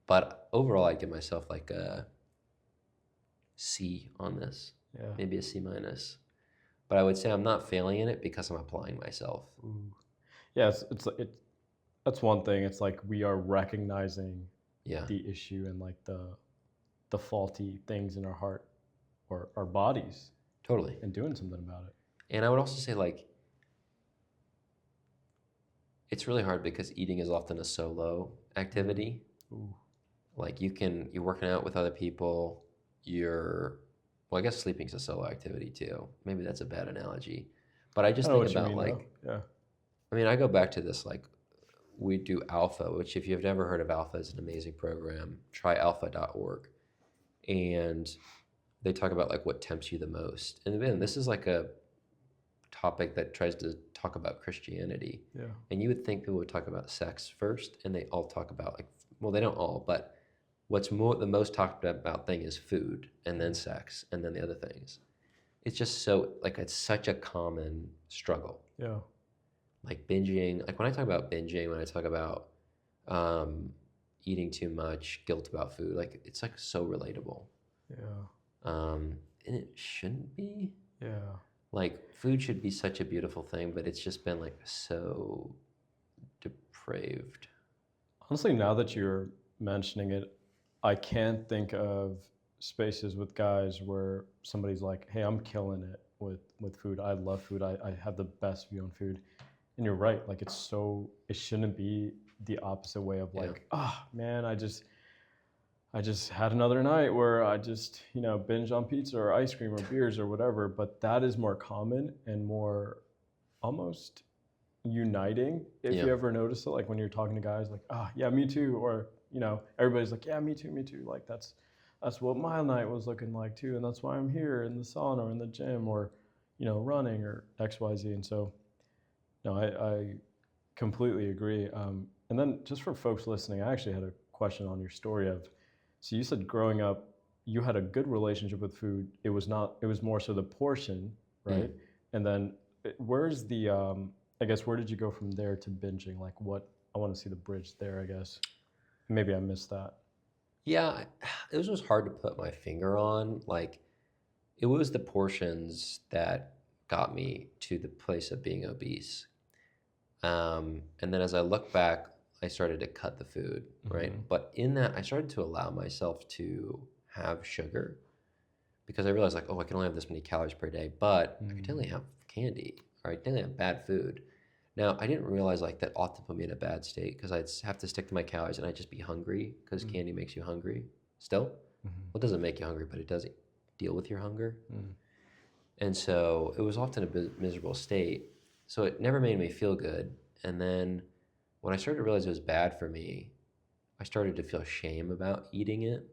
But overall, I give myself like a C on this, Yeah. maybe a C minus. But I would say I'm not failing in it because I'm applying myself. Ooh. Yeah, that's one thing. It's like we are recognizing Yeah, the issue and like the faulty things in our heart or our bodies totally. and doing something about it. And I would also say like it's really hard because eating is often a solo activity. Ooh. Like you're working out with other people, well, I guess sleeping's a solo activity too. Maybe that's a bad analogy. But I I just know think what you about mean, like, though. Yeah. I mean, I go back to this, like we do Alpha, which if you've never heard of Alpha, is an amazing program. Try alpha.org. And they talk about like what tempts you the most. And then this is like a topic that tries to talk about Christianity. Yeah. And you would think people would talk about sex first, and they all talk about like, well, they don't all, but the most talked about thing is food, and then sex, and then the other things. It's just so like it's such a common struggle. Yeah. Like binging, like when I talk about binging, when I talk about eating too much, guilt about food, like it's like so relatable. Yeah. And it shouldn't be. Yeah. Like food should be such a beautiful thing, but it's just been like so depraved. Honestly, now that you're mentioning it, I can't think of spaces with guys where somebody's like, "Hey, I'm killing it with food. I love food. I have the best view on food." And you're right. Like it shouldn't be the opposite way of like, "Ah, man, I just had another night where I just, binge on pizza or ice cream or beers or whatever." But that is more common and more almost uniting. If Yeah. you ever notice it, like when you're talking to guys, like, yeah, me too. Or, everybody's like, yeah, me too, me too. Like that's what my night was looking like too. And that's why I'm here in the sauna or in the gym or, running or XYZ. And so, no, I completely agree. And then just for folks listening, I actually had a question on your story so you said growing up, you had a good relationship with food. It was more so the portion, right? And then where's I guess, where did you go from there to binging? Like I want to see the bridge there, I guess. Maybe I missed that. Yeah, it was just hard to put my finger on. Like, it was the portions that got me to the place of being obese. And then as I look back, I started to cut the food, right? But in that, I started to allow myself to have sugar because I realized, like, oh, I can only have this many calories per day, but I can definitely have candy or I can definitely have bad food. Now, I didn't realize like that often put me in a bad state because I'd have to stick to my calories and I'd just be hungry because candy makes you hungry still. Well, it doesn't make you hungry, but it does deal with your hunger. And so it was often a miserable state. So it never made me feel good. And then when I started to realize it was bad for me, I started to feel shame about eating it.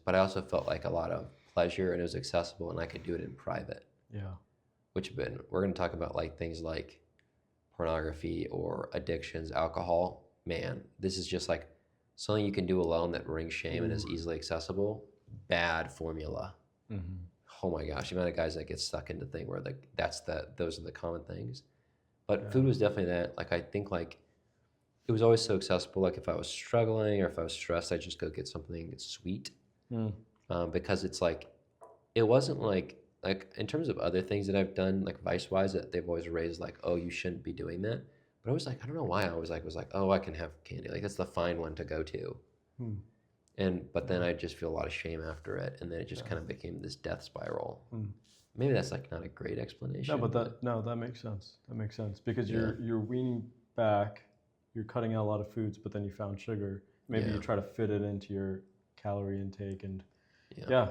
But I also felt like a lot of pleasure and it was accessible and I could do it in private. Yeah. We're going to talk about like things like pornography or addictions, alcohol. Man, this is just like something you can do alone that brings shame and is easily accessible. Bad formula. Oh my gosh, the amount of guys that get stuck into thing where like those are the common things. But food was definitely that. Like I think like it was always so accessible. Like if I was struggling or if I was stressed, I'd just go get something sweet. Because it's like it wasn't like in terms of other things that I've done, like vice-wise, that they've always raised like, oh, you shouldn't be doing that. But I was like, I don't know why I was like, oh, I can have candy. Like that's the fine one to go to. But then I just feel a lot of shame after it, and then it just kind of became this death spiral. Maybe that's like not a great explanation. No, but that makes sense. That makes sense because you're weaning back, you're cutting out a lot of foods, but then you found sugar. Maybe you try to fit it into your calorie intake and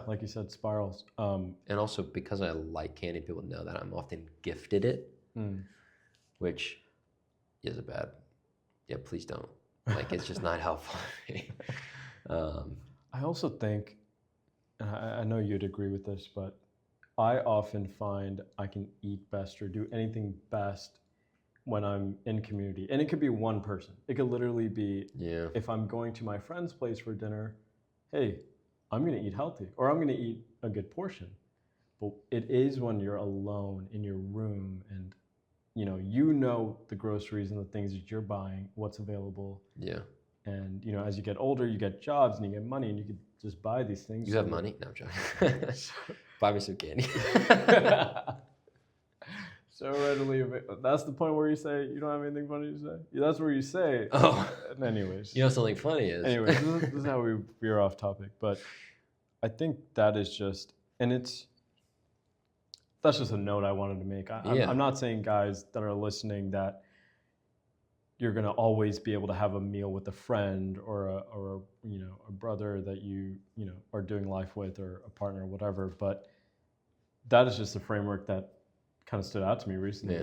like you said, spirals. And also because I like candy, people know that I'm often gifted it, which is a bad. Yeah, please don't. Like it's just not helpful for me. I also think, and I know you'd agree with this, but I often find I can eat best or do anything best when I'm in community. And it could be one person. It could literally be if I'm going to my friend's place for dinner, hey, I'm going to eat healthy or I'm going to eat a good portion. But it is when you're alone in your room and you know the groceries and the things that you're buying, what's available. Yeah. And as you get older, you get jobs and you get money and you could just buy these things. You have money? No, I'm joking. Buy me some candy. So readily available. That's the point where you say you don't have anything funny to say. Yeah, that's where you say. Oh. Anyways. You know something funny is. Anyways, this is how we veer off topic. But I think that is just, and that's just a note I wanted to make. I'm not saying, guys that are listening, that you're going to always be able to have a meal with a friend or a brother that you are doing life with, or a partner or whatever. But that is just a framework that kind of stood out to me recently.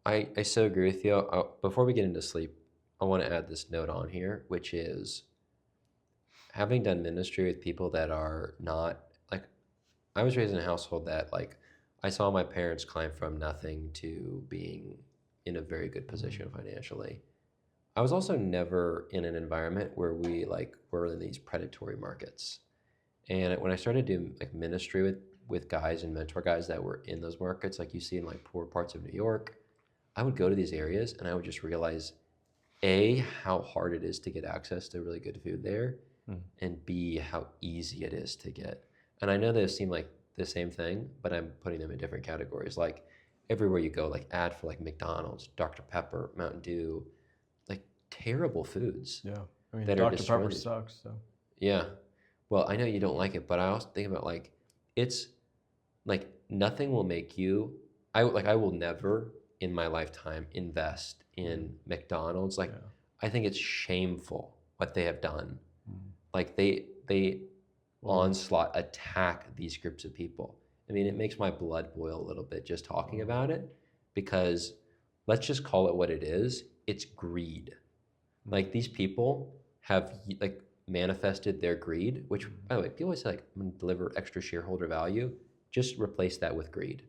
I so agree with you. Before we get into sleep, I want to add this note on here, which is having done ministry with people that are not, like, I was raised in a household that, like, I saw my parents climb from nothing to being in a very good position financially. I was also never in an environment where we were in these predatory markets. And when I started doing ministry with guys and mentor guys that were in those markets, like you see in poor parts of New York, I would go to these areas and I would just realize, A, how hard it is to get access to really good food there, and B, how easy it is to get. And I know those seem like the same thing, but I'm putting them in different categories. Like everywhere you go, ad for McDonald's, Dr. Pepper, Mountain Dew, terrible foods. Yeah, I mean, that Dr. Pepper sucks. So yeah, well, I know you don't like it, but I also think about it's nothing will make you. I will never in my lifetime invest in McDonald's. I think it's shameful what they have done. They onslaught, attack these groups of people. I mean, it makes my blood boil a little bit just talking about it, because let's just call it what it is. It's greed. These people have manifested their greed, which, by the way, people always say I'm going to deliver extra shareholder value. Just replace that with greed,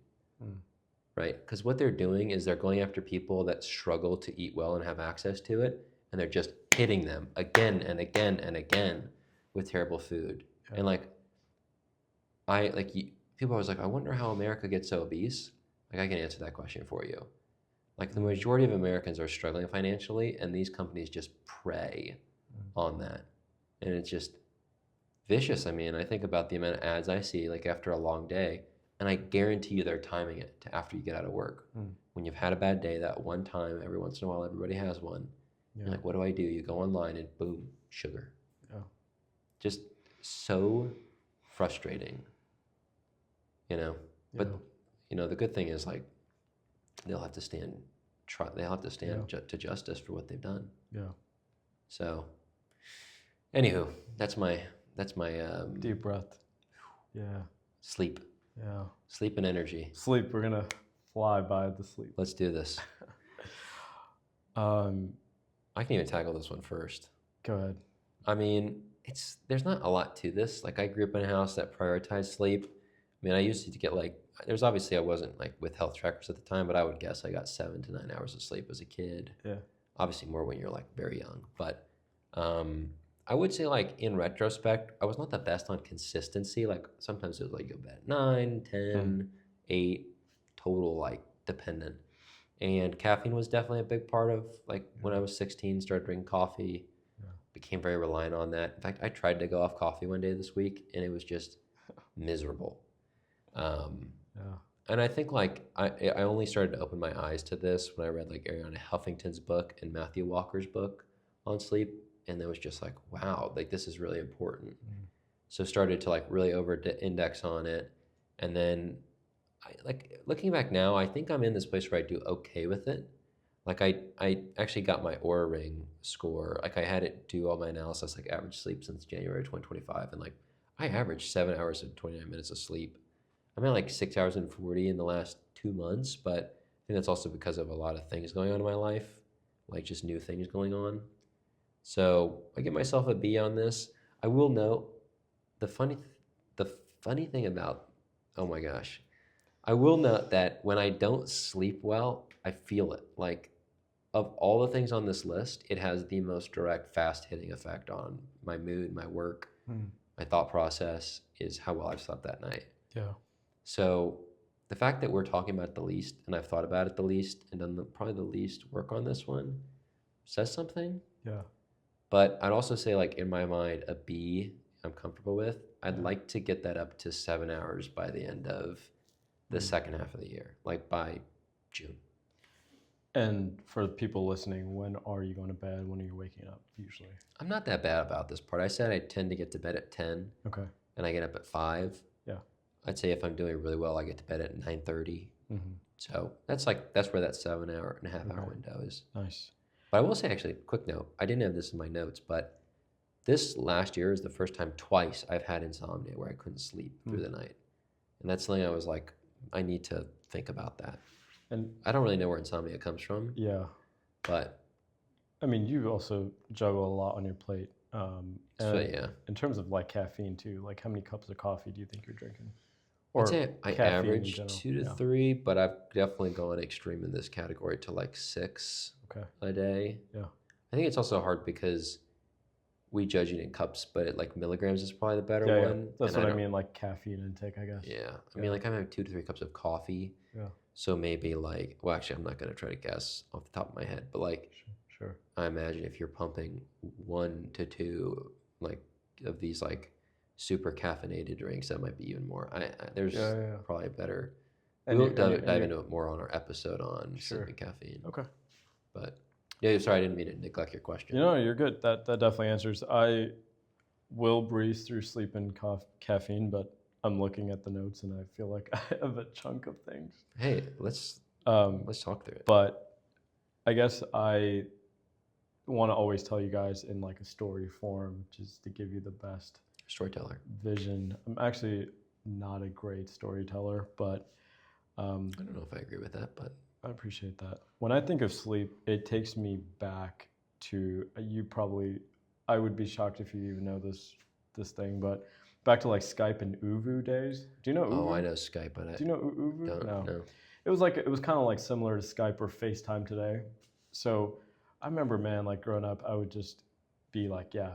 right? Because what they're doing is they're going after people that struggle to eat well and have access to it, and they're just hitting them again and again and again with terrible food. Yeah. And people always I wonder how America gets so obese. I can answer that question for you. The majority of Americans are struggling financially, and these companies just prey on that. And it's just vicious. I mean, I think about the amount of ads I see after a long day, and I guarantee you they're timing it to after you get out of work. When you've had a bad day, that one time, every once in a while, everybody has one. Yeah. You're what do I do? You go online and boom, sugar. Yeah. Just so frustrating, Yeah. But, the good thing is they'll have to stand to justice for what they've done. Yeah. So, anywho, that's my deep breath. Yeah. Sleep. Yeah. Sleep and energy. Sleep. We're gonna fly by the sleep. Let's do this. I can even tackle this one first. Go ahead. I mean, there's not a lot to this. I grew up in a house that prioritized sleep. I mean, I used to get there's obviously I wasn't with health trackers at the time, but I would guess I got 7 to 9 hours of sleep as a kid. Yeah. Obviously more when you're very young, but I would say in retrospect, I was not the best on consistency. Sometimes it was you go to bed at 9, 10, 8, total dependent. And caffeine was definitely a big part of when I was 16, started drinking coffee, became very reliant on that. In fact, I tried to go off coffee one day this week and it was just miserable. And I think I only started to open my eyes to this when I read Ariana Huffington's book and Matthew Walker's book on sleep, and it was just wow, this is really important. So started to really over-index on it, and then looking back now, I think I'm in this place where I do okay with it. I actually got my Oura Ring score. I had it do all my analysis, average sleep since January 2025, and I averaged 7 hours and 29 minutes of sleep. I'm at 6 hours and 40 in the last 2 months, but I think that's also because of a lot of things going on in my life, just new things going on. So I give myself a B on this. I will note the funny thing about, oh my gosh, I will note that when I don't sleep well, I feel it. Of all the things on this list, it has the most direct, fast-hitting effect on my mood, my work, my thought process, is how well I've slept that night. Yeah. So the fact that we're talking about it the least, and I've thought about it the least, and done probably the least work on this one, says something. Yeah. But I'd also say, like, in my mind, a B I'm comfortable with. I'd Yeah. like to get that up to 7 hours by the end of the second half of the year, like by June. And for people listening, when are you going to bed? When are you waking up usually? I'm not that bad about this part. I said I tend to get to bed at 10. Okay. And I get up at 5. Yeah. I'd say if I'm doing really well, I get to bed at 9:30. Mm-hmm. So that's where that 7.5 hour Okay. window is. Nice. But I will say, actually, quick note. I didn't have this in my notes, but this last year is the first time twice I've had insomnia where I couldn't sleep through the night. And that's something I was like, I need to think about that. And I don't really know where insomnia comes from. yeah. But I mean, you also juggle a lot on your plate. so, yeah. In terms of like caffeine too, like how many cups of coffee do you think you're drinking? I'd say I caffeine in average general? 2 to Yeah. 3, but I've definitely gone extreme in this category to like 6 Okay. a day. Yeah. I think it's also hard because we judge it in cups, but at like milligrams is probably the better Yeah, one. that's And what I don't- mean, like caffeine intake, I guess. Yeah. I mean, like I'm having 2 to 3 cups of coffee. Yeah. So maybe like, well, actually, I'm not going to try to guess off the top of my head, but like, Sure. I imagine if you're pumping 1 to 2 like of these like super caffeinated drinks, that might be even more. There's Yeah. probably a better. And We'll you- dive you- into it more on our episode on Sure. sleeping caffeine. Okay. But yeah, sorry, I didn't mean to neglect your question. You know, you're good. That definitely answers. I will breeze through sleep and caffeine, but I'm looking at the notes and I feel like I have a chunk of things. Hey, let's talk through it. But I guess I want to always tell you guys in like a story form, just to give you the best Storyteller. vision. I'm actually not a great storyteller, but I don't know if I agree with that, but I appreciate that. When I think of sleep, it takes me back to I would be shocked if you even know this thing, but back to like Skype and Uvu days. Do you know Uvu? oh, I know Skype, but I Do you know Uvu? don't No. know. It was kind of like similar to Skype or FaceTime today. So I remember, man, like growing up, I would just be like, yeah,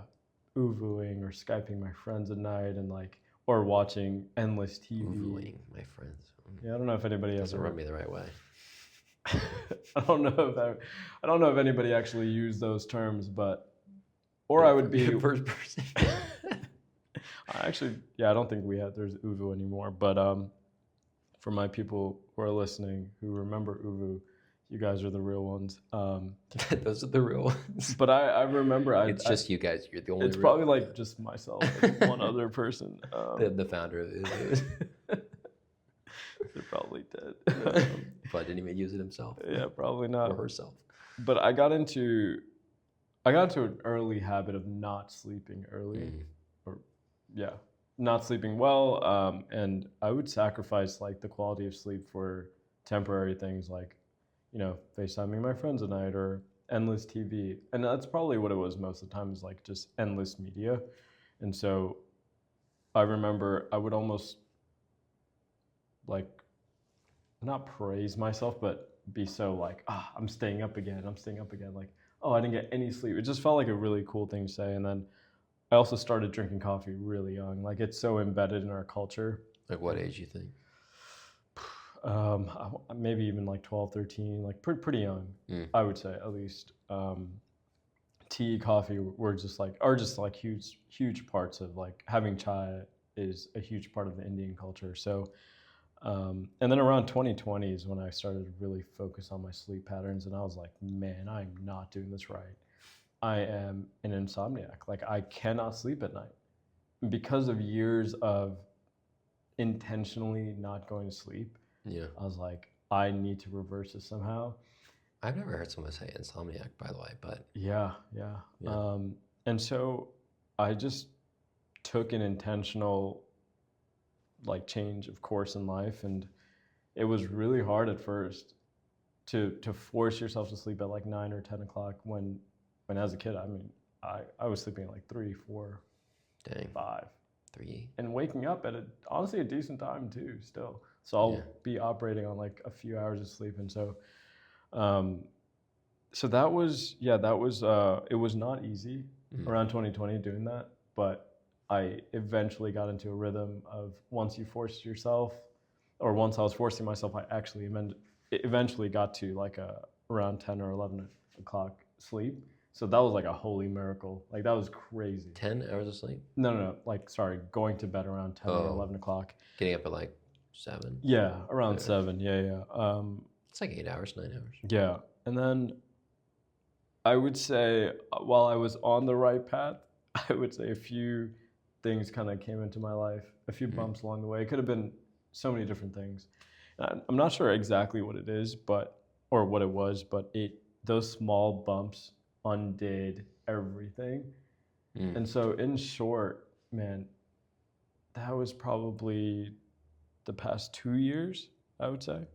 Uvuing or Skyping my friends at night and like, or watching endless TV. Uvuing, my friends. Yeah, I don't know if anybody Doesn't ever. rub me the right way. I don't know if anybody actually used those terms, but I would be first person. actually, yeah, I don't think there's Uvu anymore, but for my people who are listening who remember Uvu, you guys are the real ones. Those are the real ones. But I remember It's just you guys. You're the only. it's real- probably like just myself and one other person. the founder of it. They're probably dead. But didn't even use it himself Yeah, probably not. or herself. But I got into an early habit of not sleeping early. Mm. Not sleeping well, and I would sacrifice like the quality of sleep for temporary things like, FaceTiming my friends at night or endless TV. And that's probably what it was most of the time, is like just endless media. And so I remember I would almost like not praise myself, but be so like, I'm staying up again. Like, oh, I didn't get any sleep. It just felt like a really cool thing to say. And then I also started drinking coffee really young. Like it's so embedded in our culture. Like what age you think? Maybe even like 12, 13, like pretty young, I would say at least. Tea, coffee are just like huge parts of like having chai is a huge part of the Indian culture. So, and then around 2020 is when I started to really focus on my sleep patterns, and I was like, man, I'm not doing this right. I am an insomniac. Like I cannot sleep at night because of years of intentionally not going to sleep. Yeah. I was like, I need to reverse this somehow. I've never heard someone say insomniac, by the way, but Yeah. And so I just took an intentional like change of course in life, and it was really hard at first to force yourself to sleep at like 9 or 10 o'clock when as a kid, I mean, I was sleeping at like 3, 4, dang, 5. 3. And waking up at honestly a decent time too still. So I'll be operating on like a few hours of sleep. And so that was it was not easy around 2020 doing that, but I eventually got into a rhythm of once you force yourself, or once I was forcing myself, I actually eventually got to like around 10 or 11 o'clock sleep. So that was like a holy miracle. Like that was crazy. 10 hours of sleep? No. Like, sorry, going to bed around 10 or Oh, 11 o'clock. getting up at like 7? Yeah, around Yeah. 7. Yeah. It's like 8 hours, 9 hours. Yeah. And then I would say while I was on the right path, I would say a few things kind of came into my life, a few bumps along the way. It could have been so many different things. And I'm not sure exactly what it is, or what it was, but those small bumps undid everything. And so in short, man, that was probably the past 2 years, I would say.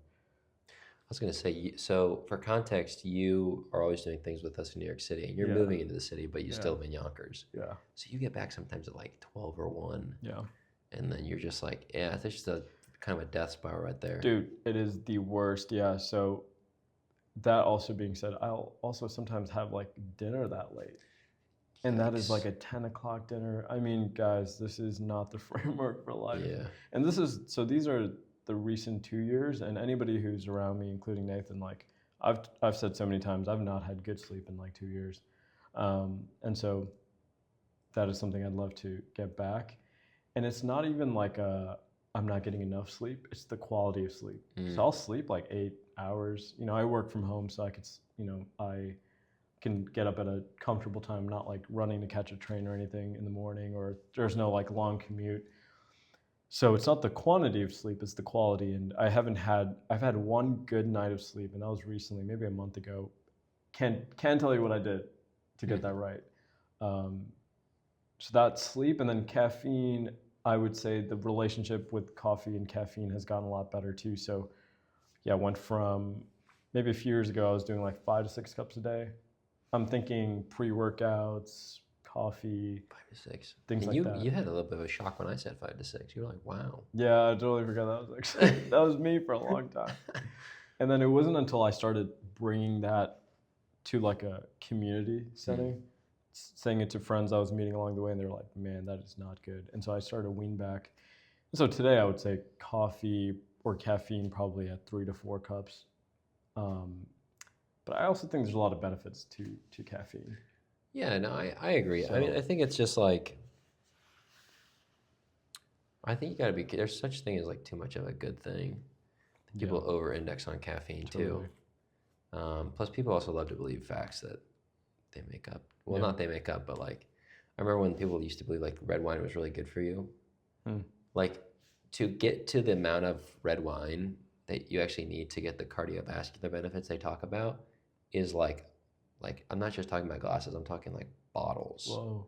I was going to say, so for context, you are always doing things with us in New York City, and you're Yeah. moving into the city, but you Yeah. still live in Yonkers. Yeah. So you get back sometimes at like 12 or 1. Yeah. And then you're just like, yeah, it's just a kind of a death spiral right there. Dude, it is the worst. Yeah. So that also being said, I'll also sometimes have like dinner that late. And that is like a 10 o'clock dinner. I mean, guys, this is not the framework for life. Yeah. And these are the recent 2 years, and anybody who's around me, including Nathan, like I've said so many times, I've not had good sleep in like 2 years. And so that is something I'd love to get back. And it's not even like I'm not getting enough sleep. It's the quality of sleep. So I'll sleep like 8 hours. I work from home, so I can get up at a comfortable time, not like running to catch a train or anything in the morning, or there's no like long commute. So it's not the quantity of sleep, it's the quality. And I've had one good night of sleep, and that was recently, maybe a month ago. Can't tell you what I did to get that right. So that sleep, and then caffeine, I would say the relationship with coffee and caffeine has gotten a lot better too. So yeah, I went from maybe a few years ago, I was doing like 5 to 6 cups a day. I'm thinking pre-workouts, coffee, 5 to 6. things And like that. You had a little bit of a shock when I said 5 to 6. You were like, wow. Yeah, I totally forgot that was actually that was me for a long time. And then it wasn't until I started bringing that to like a community setting, saying it to friends I was meeting along the way, and they're like, "Man, that is not good." And so I started to wean back. So today I would say coffee or caffeine probably at 3 to 4 cups. But I also think there's a lot of benefits to caffeine. Yeah, no, I agree. So, I mean, I think it's just like, I think you got to be, there's such thing as like too much of a good thing. People over-index on caffeine too. Plus, people also love to believe facts that they make up. Well, not they make up, but like, I remember when people used to believe like red wine was really good for you. Like, to get to the amount of red wine that you actually need to get the cardiovascular benefits they talk about is like I'm not just talking about glasses, I'm talking like bottles. Whoa.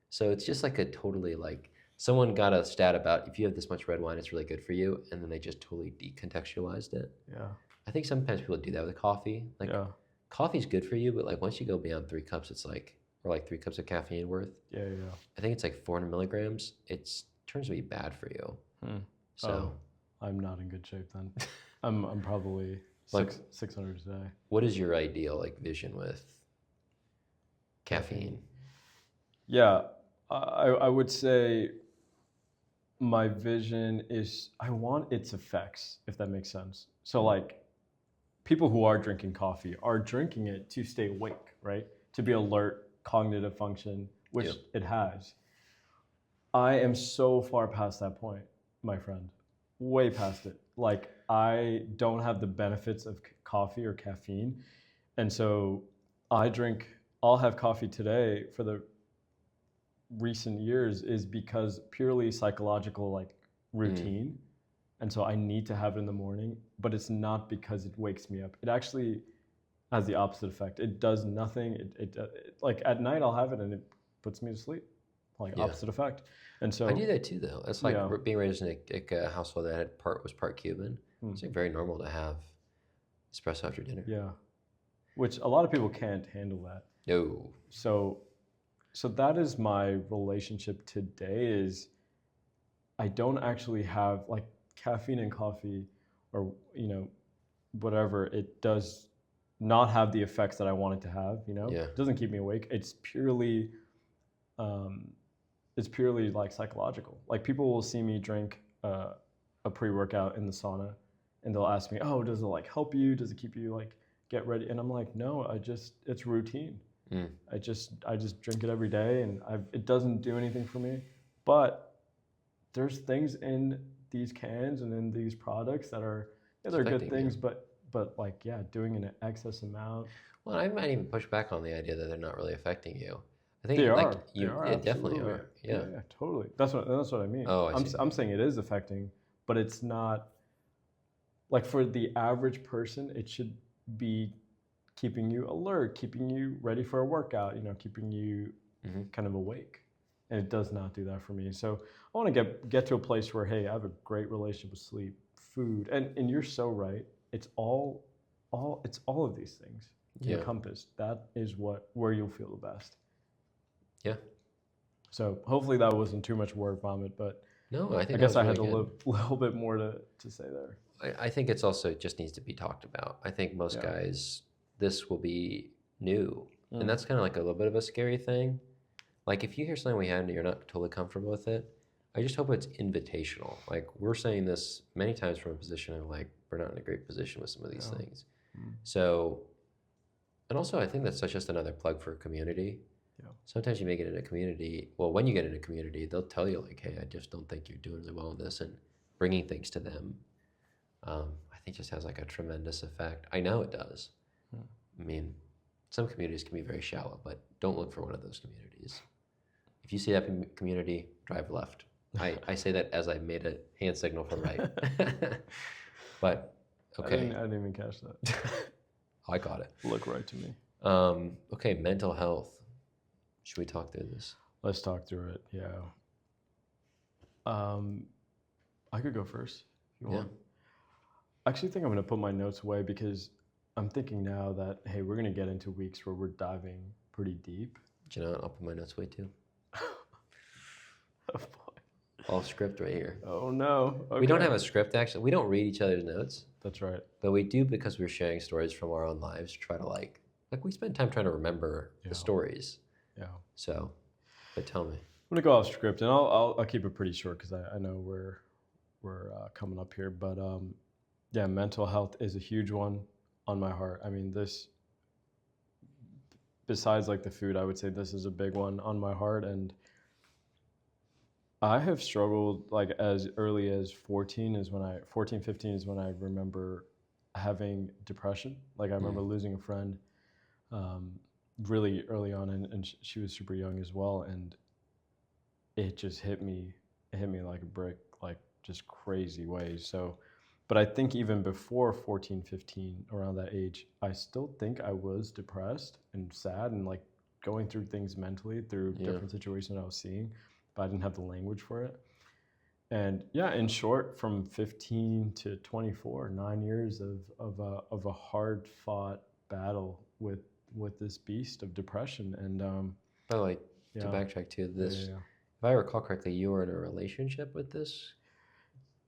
So it's just like a totally like, someone got a stat about if you have this much red wine, it's really good for you, and then they just totally decontextualized it. Yeah. I think sometimes people do that with coffee. Like, coffee's good for you, but like once you go beyond 3 cups, it's like, or like 3 cups of caffeine worth. Yeah. I think it's like 400 milligrams. It turns to be bad for you. So I'm not in good shape then. I'm probably like 600 a day. What is your ideal like vision with caffeine? Yeah, I would say my vision is I want its effects, if that makes sense. So like people who are drinking coffee are drinking it to stay awake, right? To be alert, cognitive function, which it has. I am so far past that point, my friend, way past it. Like I don't have the benefits of coffee or caffeine. And so I'll have coffee today for the recent years is because purely psychological like routine. And so I need to have it in the morning, but it's not because it wakes me up. It actually has the opposite effect. It does nothing. It like at night I'll have it and it puts me to sleep. Like opposite effect. And so I do that too though. It's like being raised in a household that was part Cuban. It's like very normal to have espresso after dinner. Yeah. Which a lot of people can't handle that. No. So that is my relationship today is I don't actually have like caffeine and coffee or whatever, it does not have the effects that I want it to have, It doesn't keep me awake. It's purely like psychological. Like people will see me drink a pre-workout in the sauna, and they'll ask me, "Oh, does it like help you? Does it keep you like get ready?" And I'm like, "No, it's routine. Mm. I just drink it every day, and it doesn't do anything for me. But there's things in these cans and in these products that are they're good Affecting things, you. but like doing an excess amount. Well, I might even push back on the idea that they're not really affecting you. I They think like are. They you, are it definitely absolutely. are. Yeah, Yeah. yeah, totally. That's what I mean. Oh, I see. I'm saying it is affecting, but it's not like for the average person. It should be keeping you alert, keeping you ready for a workout. Keeping you Hmm. kind of awake, and it does not do that for me. So I want to get to a place where hey, I have a great relationship with sleep, food, and you're so right. It's all of these things Yeah. encompassed. That is where you'll feel the best. Yeah. So hopefully that wasn't too much word vomit, but No, I I think that guess was I really had a good. little bit more to say there. I think it's also just needs to be talked about. I think most Yeah. guys, this will be new. And Mm. that's kind of like a little bit of a scary thing. Like if you hear something we had and you're not totally comfortable with it, I just hope it's invitational. Like we're saying this many times from a position of like, we're not in a great position with some of these Yeah. things. Mm. So, and also I think that's just another plug for a community. Yeah. Sometimes you make it in a community. Well, when you get in a community, they'll tell you like, hey, I just don't think you're doing really well in this, and bringing things to them. I think just has like a tremendous effect. I know it does. Hmm. I mean, some communities can be very shallow, but don't look for one of those communities. If you see that community, drive left. I say that as I made a hand signal for right. But okay, I didn't even catch that. I got it. Look right to me. Okay, mental health. Should we talk through this? Let's talk through it. Yeah. I could go first if you want. I actually think I'm going to put my notes away because I'm thinking now that, hey, we're going to get into weeks where we're diving pretty deep. Do you know what? I'll put my notes away too. Oh, boy. Off script right here. Oh, no. Okay. We don't have a script, actually. We don't read each other's notes. That's right. But we do because we're sharing stories from our own lives to try to like we spend time trying to remember the stories. Yeah. So, but tell me. I'm going to go off script, and I'll keep it pretty short because I know we're coming up here. But yeah, mental health is a huge one on my heart. I mean, this, besides like the food, I would say this is a big one on my heart. And I have struggled like as early as 15 is when I remember having depression. Like I remember losing a friend really early on, and she was super young as well. And it just hit me like a brick, like just crazy ways. So, but I think even before 14, 15, around that age, I still think I was depressed and sad and like going through things mentally through different situations I was seeing, but I didn't have the language for it. And yeah, in short, from 15 to 24, 9 years of a hard fought battle with this beast of depression. And By the way, to backtrack to this, if I recall correctly, you were in a relationship with this?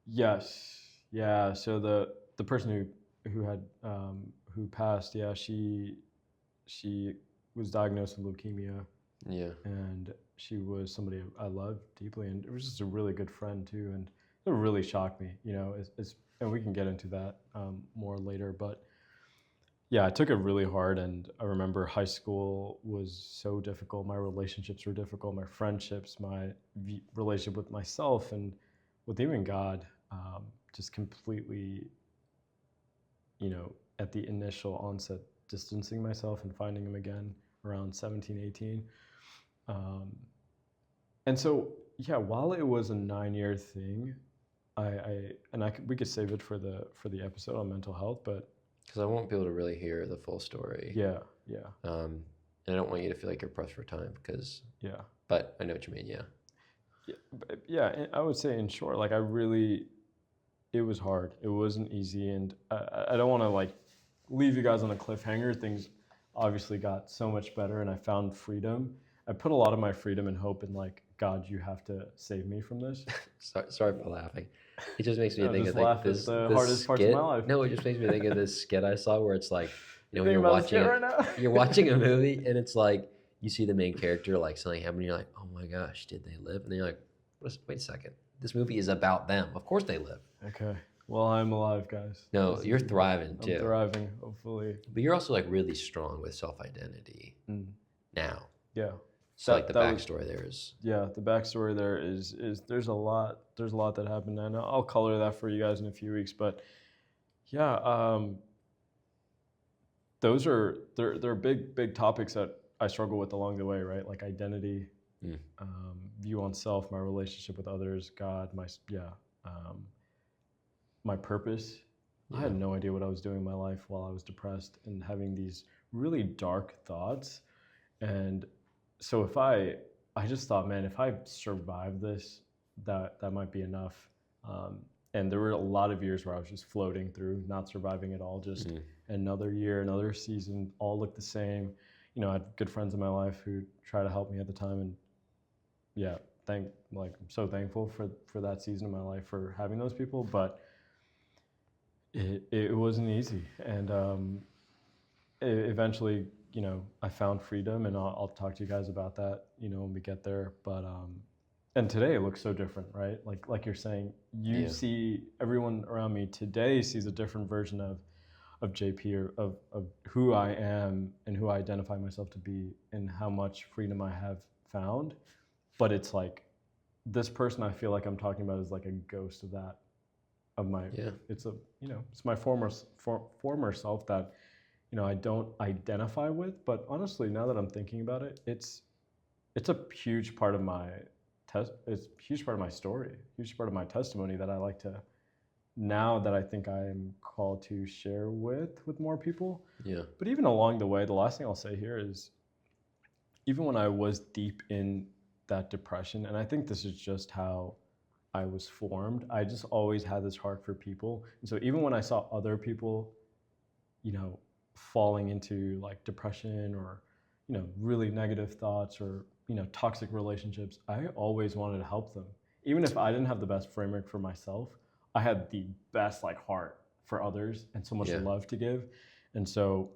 Yes. Yeah. So the person who passed, yeah, she was diagnosed with leukemia. Yeah. And she was somebody I loved deeply, and it was just a really good friend too. And it really shocked me, and we can get into that more later. But yeah, I took it really hard, and I remember high school was so difficult. My relationships were difficult, my friendships, my relationship with myself, and with even God, just completely, at the initial onset, distancing myself and finding him again around 17, 18. And so, yeah, while it was a 9-year thing, we could save it for the episode on mental health, but because I won't be able to really hear the full story. Yeah. And I don't want you to feel like you're pressed for time because. Yeah. But I know what you mean. Yeah. Yeah. I would say in short, like it was hard. It wasn't easy, and I don't want to like leave you guys on a cliffhanger. Things obviously got so much better, and I found freedom. I put a lot of my freedom and hope in like, God, you have to save me from this. Sorry for laughing. It just makes me think of like this the this hardest skit. parts of my life. No, it just makes me think of this skit I saw where it's like, you're you're watching a movie and it's like you see the main character like something happen and you're like, oh my gosh, did they live? And then you're like, wait a second, this movie is about them. Of course they live. Okay. Well, I'm alive, guys. No, you're thriving I'm too. thriving, hopefully. But you're also like really strong with self-identity now. Yeah. So like the backstory there is. Yeah, the backstory there is there's a lot that happened, and I'll color that for you guys in a few weeks. But yeah, they're big topics that I struggle with along the way, right? Like identity, view on self, my relationship with others, God, my purpose. I had no idea what I was doing in my life while I was depressed and having these really dark thoughts. And so I just thought, man, if I survive this, that might be enough. And there were a lot of years where I was just floating through, not surviving at all. Just another year, another season, all looked the same. You know, I had good friends in my life who tried to help me at the time, and yeah, I'm so thankful for that season of my life, for having those people. But it wasn't easy, and eventually, you know, I found freedom, and I'll talk to you guys about that, you know, when we get there. But and today it looks so different, right? Like you're saying, you see everyone around me today sees a different version of JP, or of who I am and who I identify myself to be, and how much freedom I have found. But it's like this person I feel like I'm talking about is like a ghost of that, of my. It's a, you know, it's my former self that, you know, I don't identify with. But honestly, now that I'm thinking about it, it's a huge part of my it's a huge part of my story, huge part of my testimony that I like to, now that I think I am called to share with more people. Yeah. But even along the way, the last thing I'll say here is, even when I was deep in that depression, and I think this is just how I was formed, I just always had this heart for people. And so even when I saw other people, you know, falling into like depression, or, you know, really negative thoughts, or, you know, toxic relationships, I always wanted to help them. Even if I didn't have the best framework for myself, I had the best like heart for others and so much love to give. And so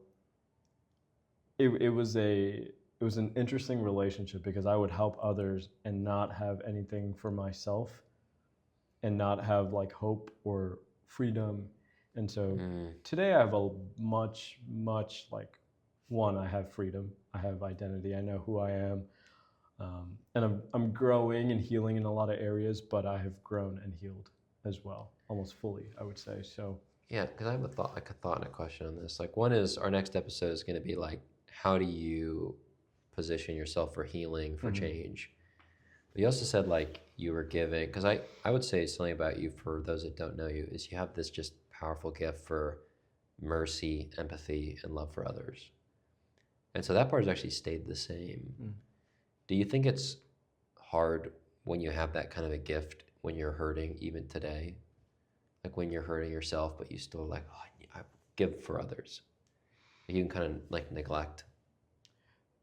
it was an interesting relationship, because I would help others and not have anything for myself, and not have like hope or freedom. And so today I have a much like, one, I have freedom, I have identity, I know who I am, and I'm growing and healing in a lot of areas, but I have grown and healed as well, almost fully, I would say. So yeah, because I have a thought and a question on this. Like, one is, our next episode is going to be like, how do you position yourself for healing, for change? But you also said like you were giving, because I would say something about you, for those that don't know you, is you have this just powerful gift for mercy, empathy, and love for others. And so that part has actually stayed the same. Do you think it's hard when you have that kind of a gift, when you're hurting, even today? Like when you're hurting yourself, but you still like, oh, I give for others. You can kind of like neglect.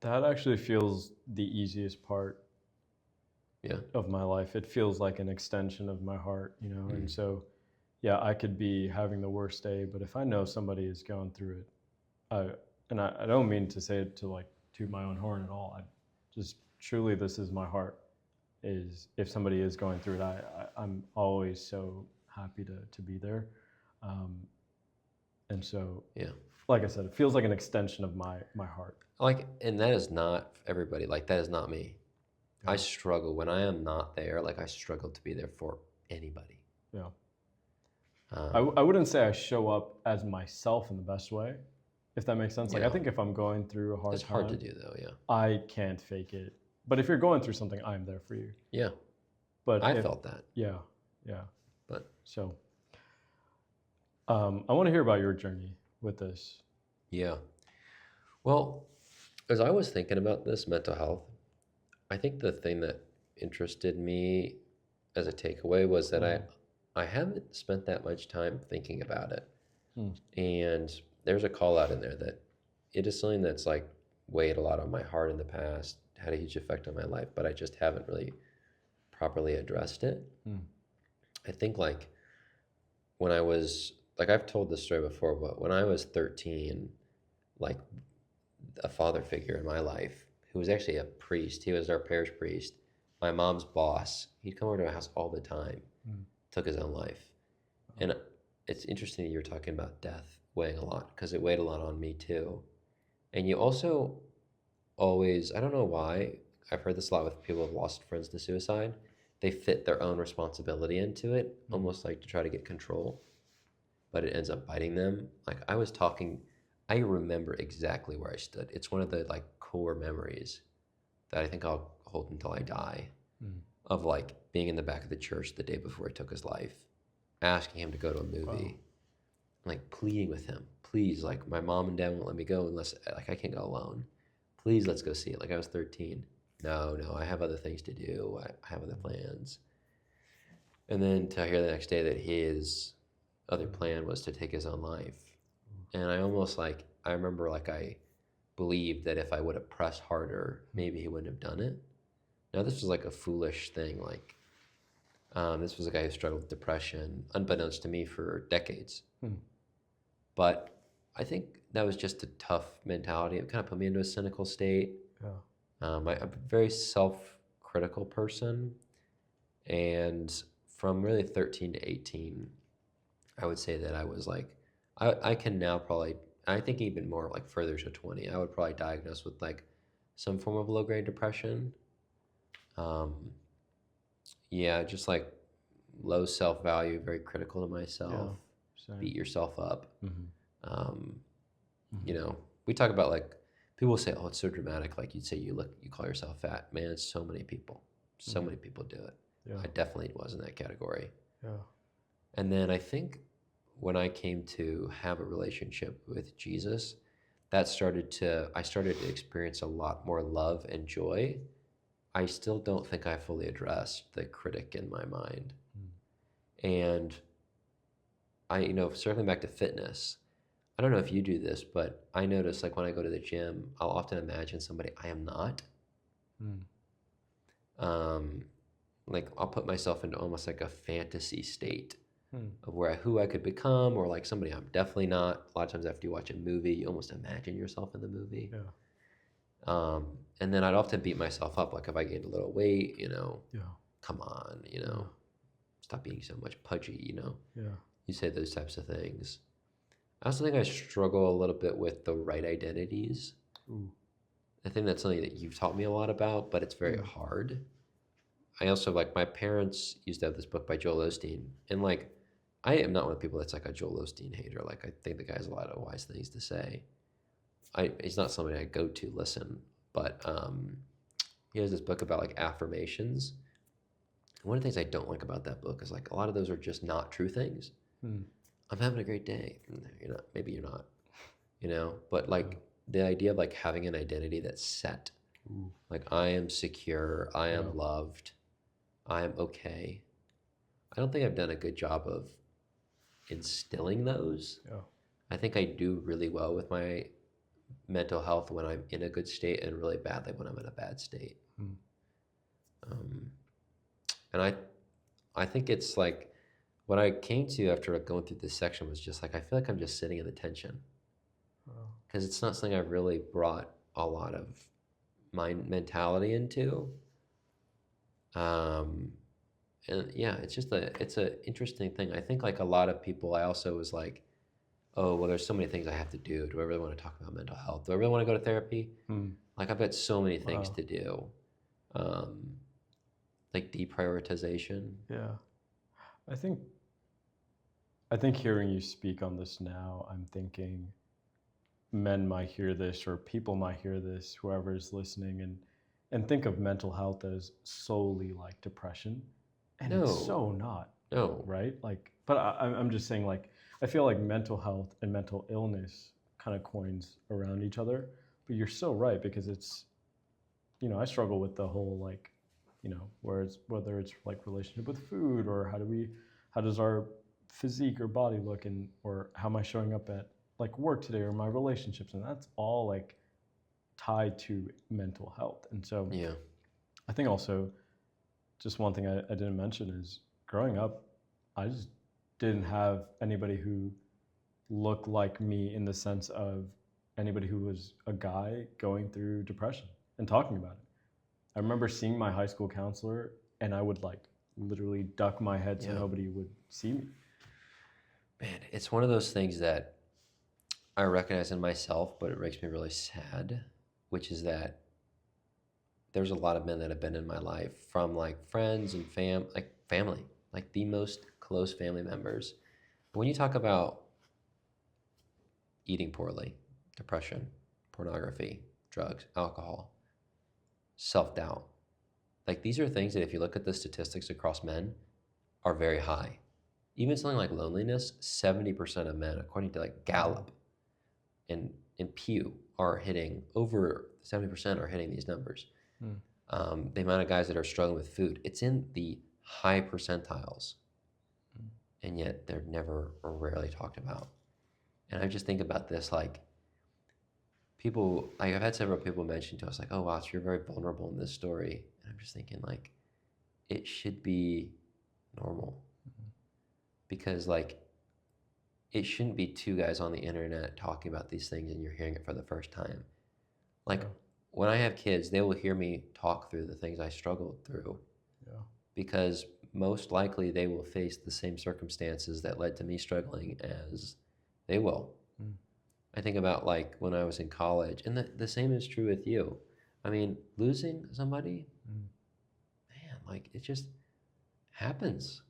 That actually feels the easiest part of my life. It feels like an extension of my heart, you know? And so, yeah, I could be having the worst day, but if I know somebody is going through it, and I don't mean to say it to like toot my own horn at all. I just truly, this is my heart, is if somebody is going through it, I'm always so happy to be there. And so, like I said, it feels like an extension of my heart. Like, and that is not everybody. Like, that is not me. I struggle when I am not there. Like, I struggle to be there for anybody. Yeah. I wouldn't say I show up as myself in the best way, if that makes sense. Like, I think if I'm going through a hard time, it's hard to do though. Yeah. I can't fake it. But if you're going through something, I'm there for you. Yeah. But I felt that. Yeah. But so, I want to hear about your journey with this. Yeah. Well, as I was thinking about this mental health, I think the thing that interested me as a takeaway was that I haven't spent that much time thinking about it. And there's a call out in there that it is something that's like weighed a lot on my heart in the past, had a huge effect on my life, but I just haven't really properly addressed it. I think like when I was, like I've told this story before, but when I was 13, like a father figure in my life, who was actually a priest, he was our parish priest, my mom's boss, he'd come over to my house all the time, Mm. took his own life. Oh. And it's interesting that you're talking about death weighing a lot because it weighed a lot on me too. And you also always, I don't know why, I've heard this a lot with people who've lost friends to suicide. They fit their own responsibility into it, Mm. almost like to try to get control, but it ends up biting them. Like I was talking, I remember exactly where I stood. It's one of the like core memories that I think I'll hold until I die Mm. of like being in the back of the church the day before he took his life, asking him to go to a movie, Wow. like pleading with him, please, like my mom and dad won't let me go unless like I can't go alone. Please, let's go see it. Like I was 13. No, I have other things to do. I have other plans. And then to hear the next day that his other plan was to take his own life. And I almost like, I remember like I believed that if I would have pressed harder, maybe he wouldn't have done it. Now, this was like a foolish thing. Like, this was a guy who struggled with depression, unbeknownst to me, for decades. Mm. But I think that was just a tough mentality. It kind of put me into a cynical state. Yeah. I'm a very self-critical person. And from really 13 to 18, I would say that I was like, I can now probably, I think even more like further to 20, I would probably diagnose with like some form of low-grade depression. Um, yeah, just like low self-value, very critical to myself, Same. beat yourself up. Mm-hmm. Um, Mm-hmm. You know, we talk about like, people say, oh, it's so dramatic. Like you'd say you call yourself fat. Man, it's so many people. So many people do it. Yeah. I definitely was in that category. Yeah. And then I think when I came to have a relationship with Jesus, I started to experience a lot more love and joy. I still don't think I fully addressed the critic in my mind. And circling back to fitness, I don't know if you do this, but I notice like when I go to the gym, I'll often imagine somebody I am not. Mm. Like I'll put myself into almost like a fantasy state Mm. of who I could become, or like somebody I'm definitely not. A lot of times after you watch a movie, you almost imagine yourself in the movie. Yeah. And then I'd often beat myself up, like if I gained a little weight, Yeah. come on, Yeah. stop being so much pudgy, Yeah. You say those types of things. I also think I struggle a little bit with the right identities. Ooh. I think that's something that you've taught me a lot about, but it's very hard. I also like my parents used to have this book by Joel Osteen, and like I am not one of the people that's like a Joel Osteen hater. Like I think the guy has a lot of wise things to say. He's not somebody I go to listen, but he has this book about like affirmations. One of the things I don't like about that book is like a lot of those are just not true things. Mm. I'm having a great day. You're not. Maybe you're not. But like the idea of like having an identity that's set. Ooh. Like I am secure. I am Yeah. loved. I am okay. I don't think I've done a good job of instilling those. Yeah. I think I do really well with my mental health when I'm in a good state and really badly when I'm in a bad state. Mm. And I think it's like what I came to after going through this section was just like I feel like I'm just sitting in the tension because it's not something I've really brought a lot of my mentality into. And yeah, it's a interesting thing. I think like a lot of people, I also was like, oh, well, there's so many things I have to do. Do I really want to talk about mental health? Do I really want to go to therapy? Mm. Like I've got so many things Wow. to do. Like deprioritization. Yeah. I think hearing you speak on this now, I'm thinking men might hear this or people might hear this, whoever is listening, and think of mental health as solely like depression. And No. it's so not. No. Right? Like, but I'm just saying, like, I feel like mental health and mental illness kind of coins around each other. But you're so right, because it's, I struggle with the whole like, whether it's like relationship with food, or how does our physique or body look, or how am I showing up at like work today, or my relationships, and that's all like tied to mental health. And so Yeah. I think also just one thing I didn't mention is growing up, I just didn't have anybody who looked like me in the sense of anybody who was a guy going through depression and talking about it. I remember seeing my high school counselor, and I would like literally duck my head so Yeah. nobody would see me. Man, it's one of those things that I recognize in myself, but it makes me really sad, which is that there's a lot of men that have been in my life, from like friends and family, like the most close family members. But when you talk about eating poorly, depression, pornography, drugs, alcohol, self-doubt, like these are things that if you look at the statistics across men are very high. Even something like loneliness, 70% of men, according to like Gallup and Pew, are hitting over 70% are hitting these numbers. The amount of guys that are struggling with food, it's in the high percentiles, and yet they're never or rarely talked about. And I just think about this, like people, like I've had several people mention to us, like, "Oh, wow, so you're very vulnerable in this story," and I'm just thinking, like, it should be normal, because like it shouldn't be two guys on the internet talking about these things and you're hearing it for the first time. Like when I have kids, they will hear me talk through the things I struggled through, because most likely they will face the same circumstances that led to me struggling as they will. I think about like when I was in college, and the same is true with you. I mean, losing somebody, man, like it just happens.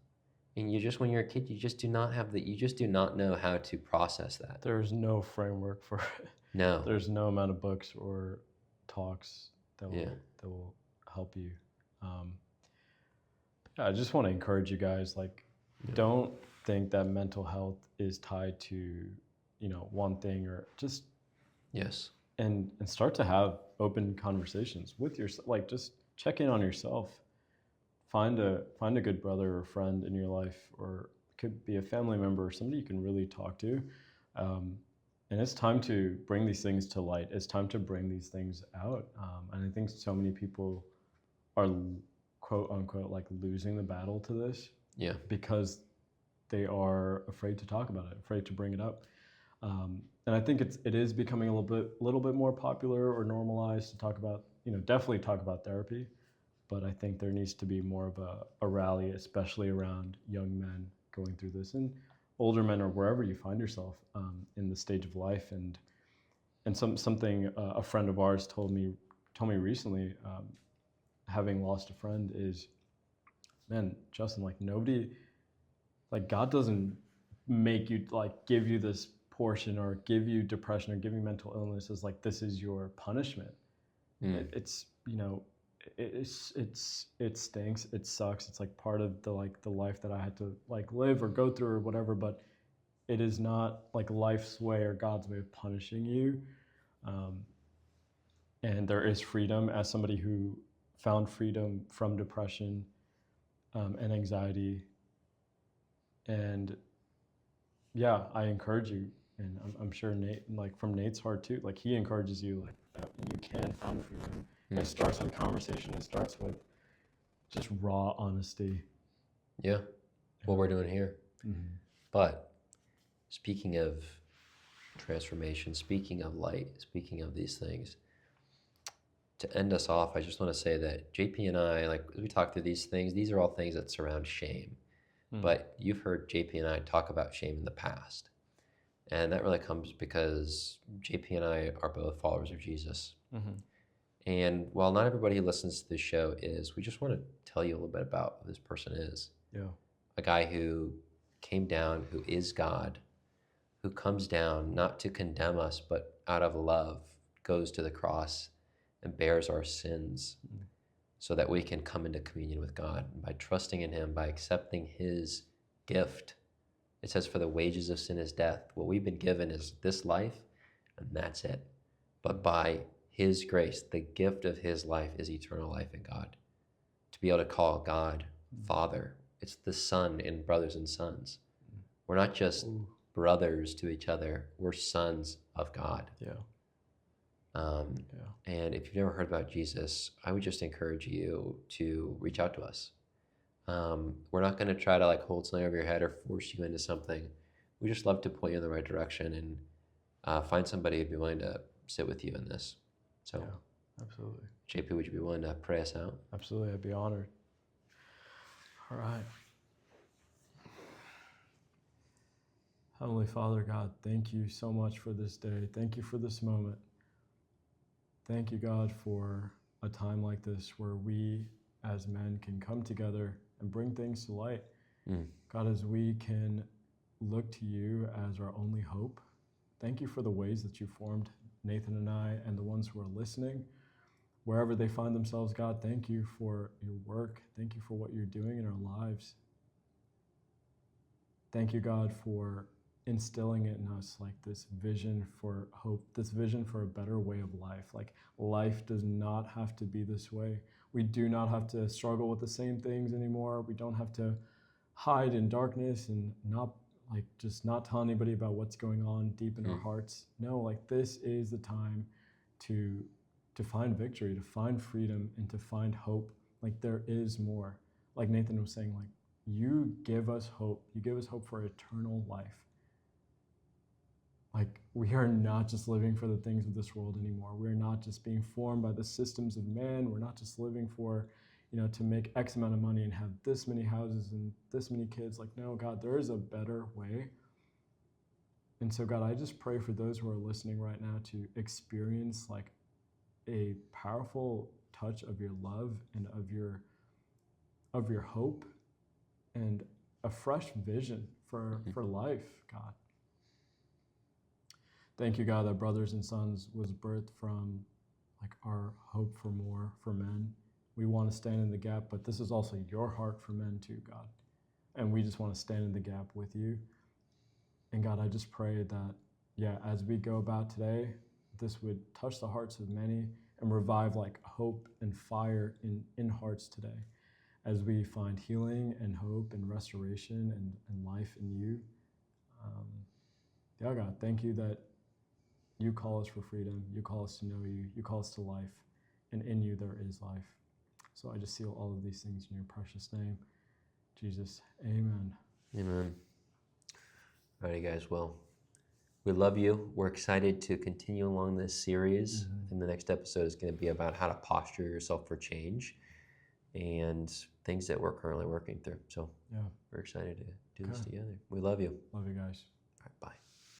And you just, when you're a kid, you just do not have you just do not know how to process that. There's no framework for it. No. There's no amount of books or talks that Yeah. will help you. I just want to encourage you guys, like, don't think that mental health is tied to, one thing, or just Yes. and start to have open conversations with yourself. Like, just check in on yourself. Find a good brother or friend in your life, or it could be a family member or somebody you can really talk to. And it's time to bring these things to light. It's time to bring these things out. And I think so many people are, quote unquote, like losing the battle to this. Yeah. Because they are afraid to talk about it, afraid to bring it up. And I think it is becoming a little bit more popular or normalized to talk about, definitely talk about therapy. But I think there needs to be more of a rally, especially around young men going through this, and older men, or wherever you find yourself in the stage of life. And something a friend of ours told me recently, having lost a friend, is, man, Justin, like nobody, like God doesn't make you, like give you this portion or give you depression or give you mental illness as like this is your punishment. It's it stinks, it sucks, it's like part of the life that I had to like live or go through or whatever, but it is not like life's way or God's way of punishing you. And there is freedom, as somebody who found freedom from depression and anxiety. And yeah, I encourage you, and I'm sure Nate, like from Nate's heart too, like he encourages you, like that you can find freedom. It starts with conversation. It starts with just raw honesty. Yeah, what we're doing here. But speaking of transformation, speaking of light, speaking of these things, to end us off, I just want to say that JP and I, like as we talk through these things, these are all things that surround shame. But you've heard JP and I talk about shame in the past. And that really comes because JP and I are both followers of Jesus. And while not everybody who listens to this show is, we just want to tell you a little bit about who this person is. Yeah. A guy who came down, who is God, who comes down not to condemn us, but out of love goes to the cross and bears our sins so that we can come into communion with God. And by trusting in him, by accepting his gift, it says, for the wages of sin is death. What we've been given is this life, and that's it. But by his grace, the gift of his life is eternal life in God. To be able to call God Father, it's the Son in brothers and sons. We're not just brothers to each other, we're sons of God. And if you've never heard about Jesus, I would just encourage you to reach out to us. We're not going to try to like hold something over your head or force you into something. We just love to point you in the right direction and find somebody who'd be willing to sit with you in this. So, absolutely. JP, would you be willing to pray us out? Absolutely, I'd be honored. All right. Heavenly Father, God, thank you so much for this day. Thank you for this moment. Thank you, God, for a time like this where we as men can come together and bring things to light. God, as we can look to you as our only hope. Thank you for the ways that you formed Nathan and I and the ones who are listening. Wherever they find themselves, God, thank you for your work. Thank you for what you're doing in our lives. Thank you, God, for instilling it in us, like this vision for hope, this vision for a better way of life. Like life does not have to be this way. We do not have to struggle with the same things anymore. We don't have to hide in darkness and just not tell anybody about what's going on deep in our hearts. No, like this is the time to find victory, to find freedom, and to find hope. Like there is more. Like Nathan was saying, like you give us hope. You give us hope for eternal life. Like we are not just living for the things of this world anymore. We're not just being formed by the systems of man. We're not just living for, to make X amount of money and have this many houses and this many kids. Like, no, God, there is a better way. And so, God, I just pray for those who are listening right now to experience like a powerful touch of your love and of your hope and a fresh vision for life, God. Thank you, God, that Brothers and Sons was birthed from like our hope for more for men. We want to stand in the gap, but this is also your heart for men too, God. And we just want to stand in the gap with you. And God, I just pray that, as we go about today, this would touch the hearts of many and revive like hope and fire in hearts today as we find healing and hope and restoration and life in you. God, thank you that you call us for freedom. You call us to know you. You call us to life. And in you there is life. So I just seal all of these things in your precious name. Jesus, amen. Amen. All right, guys. Well, we love you. We're excited to continue along this series. And the next episode is going to be about how to posture yourself for change and things that we're currently working through. So we're excited to do this together. We love you. Love you guys. All right, bye.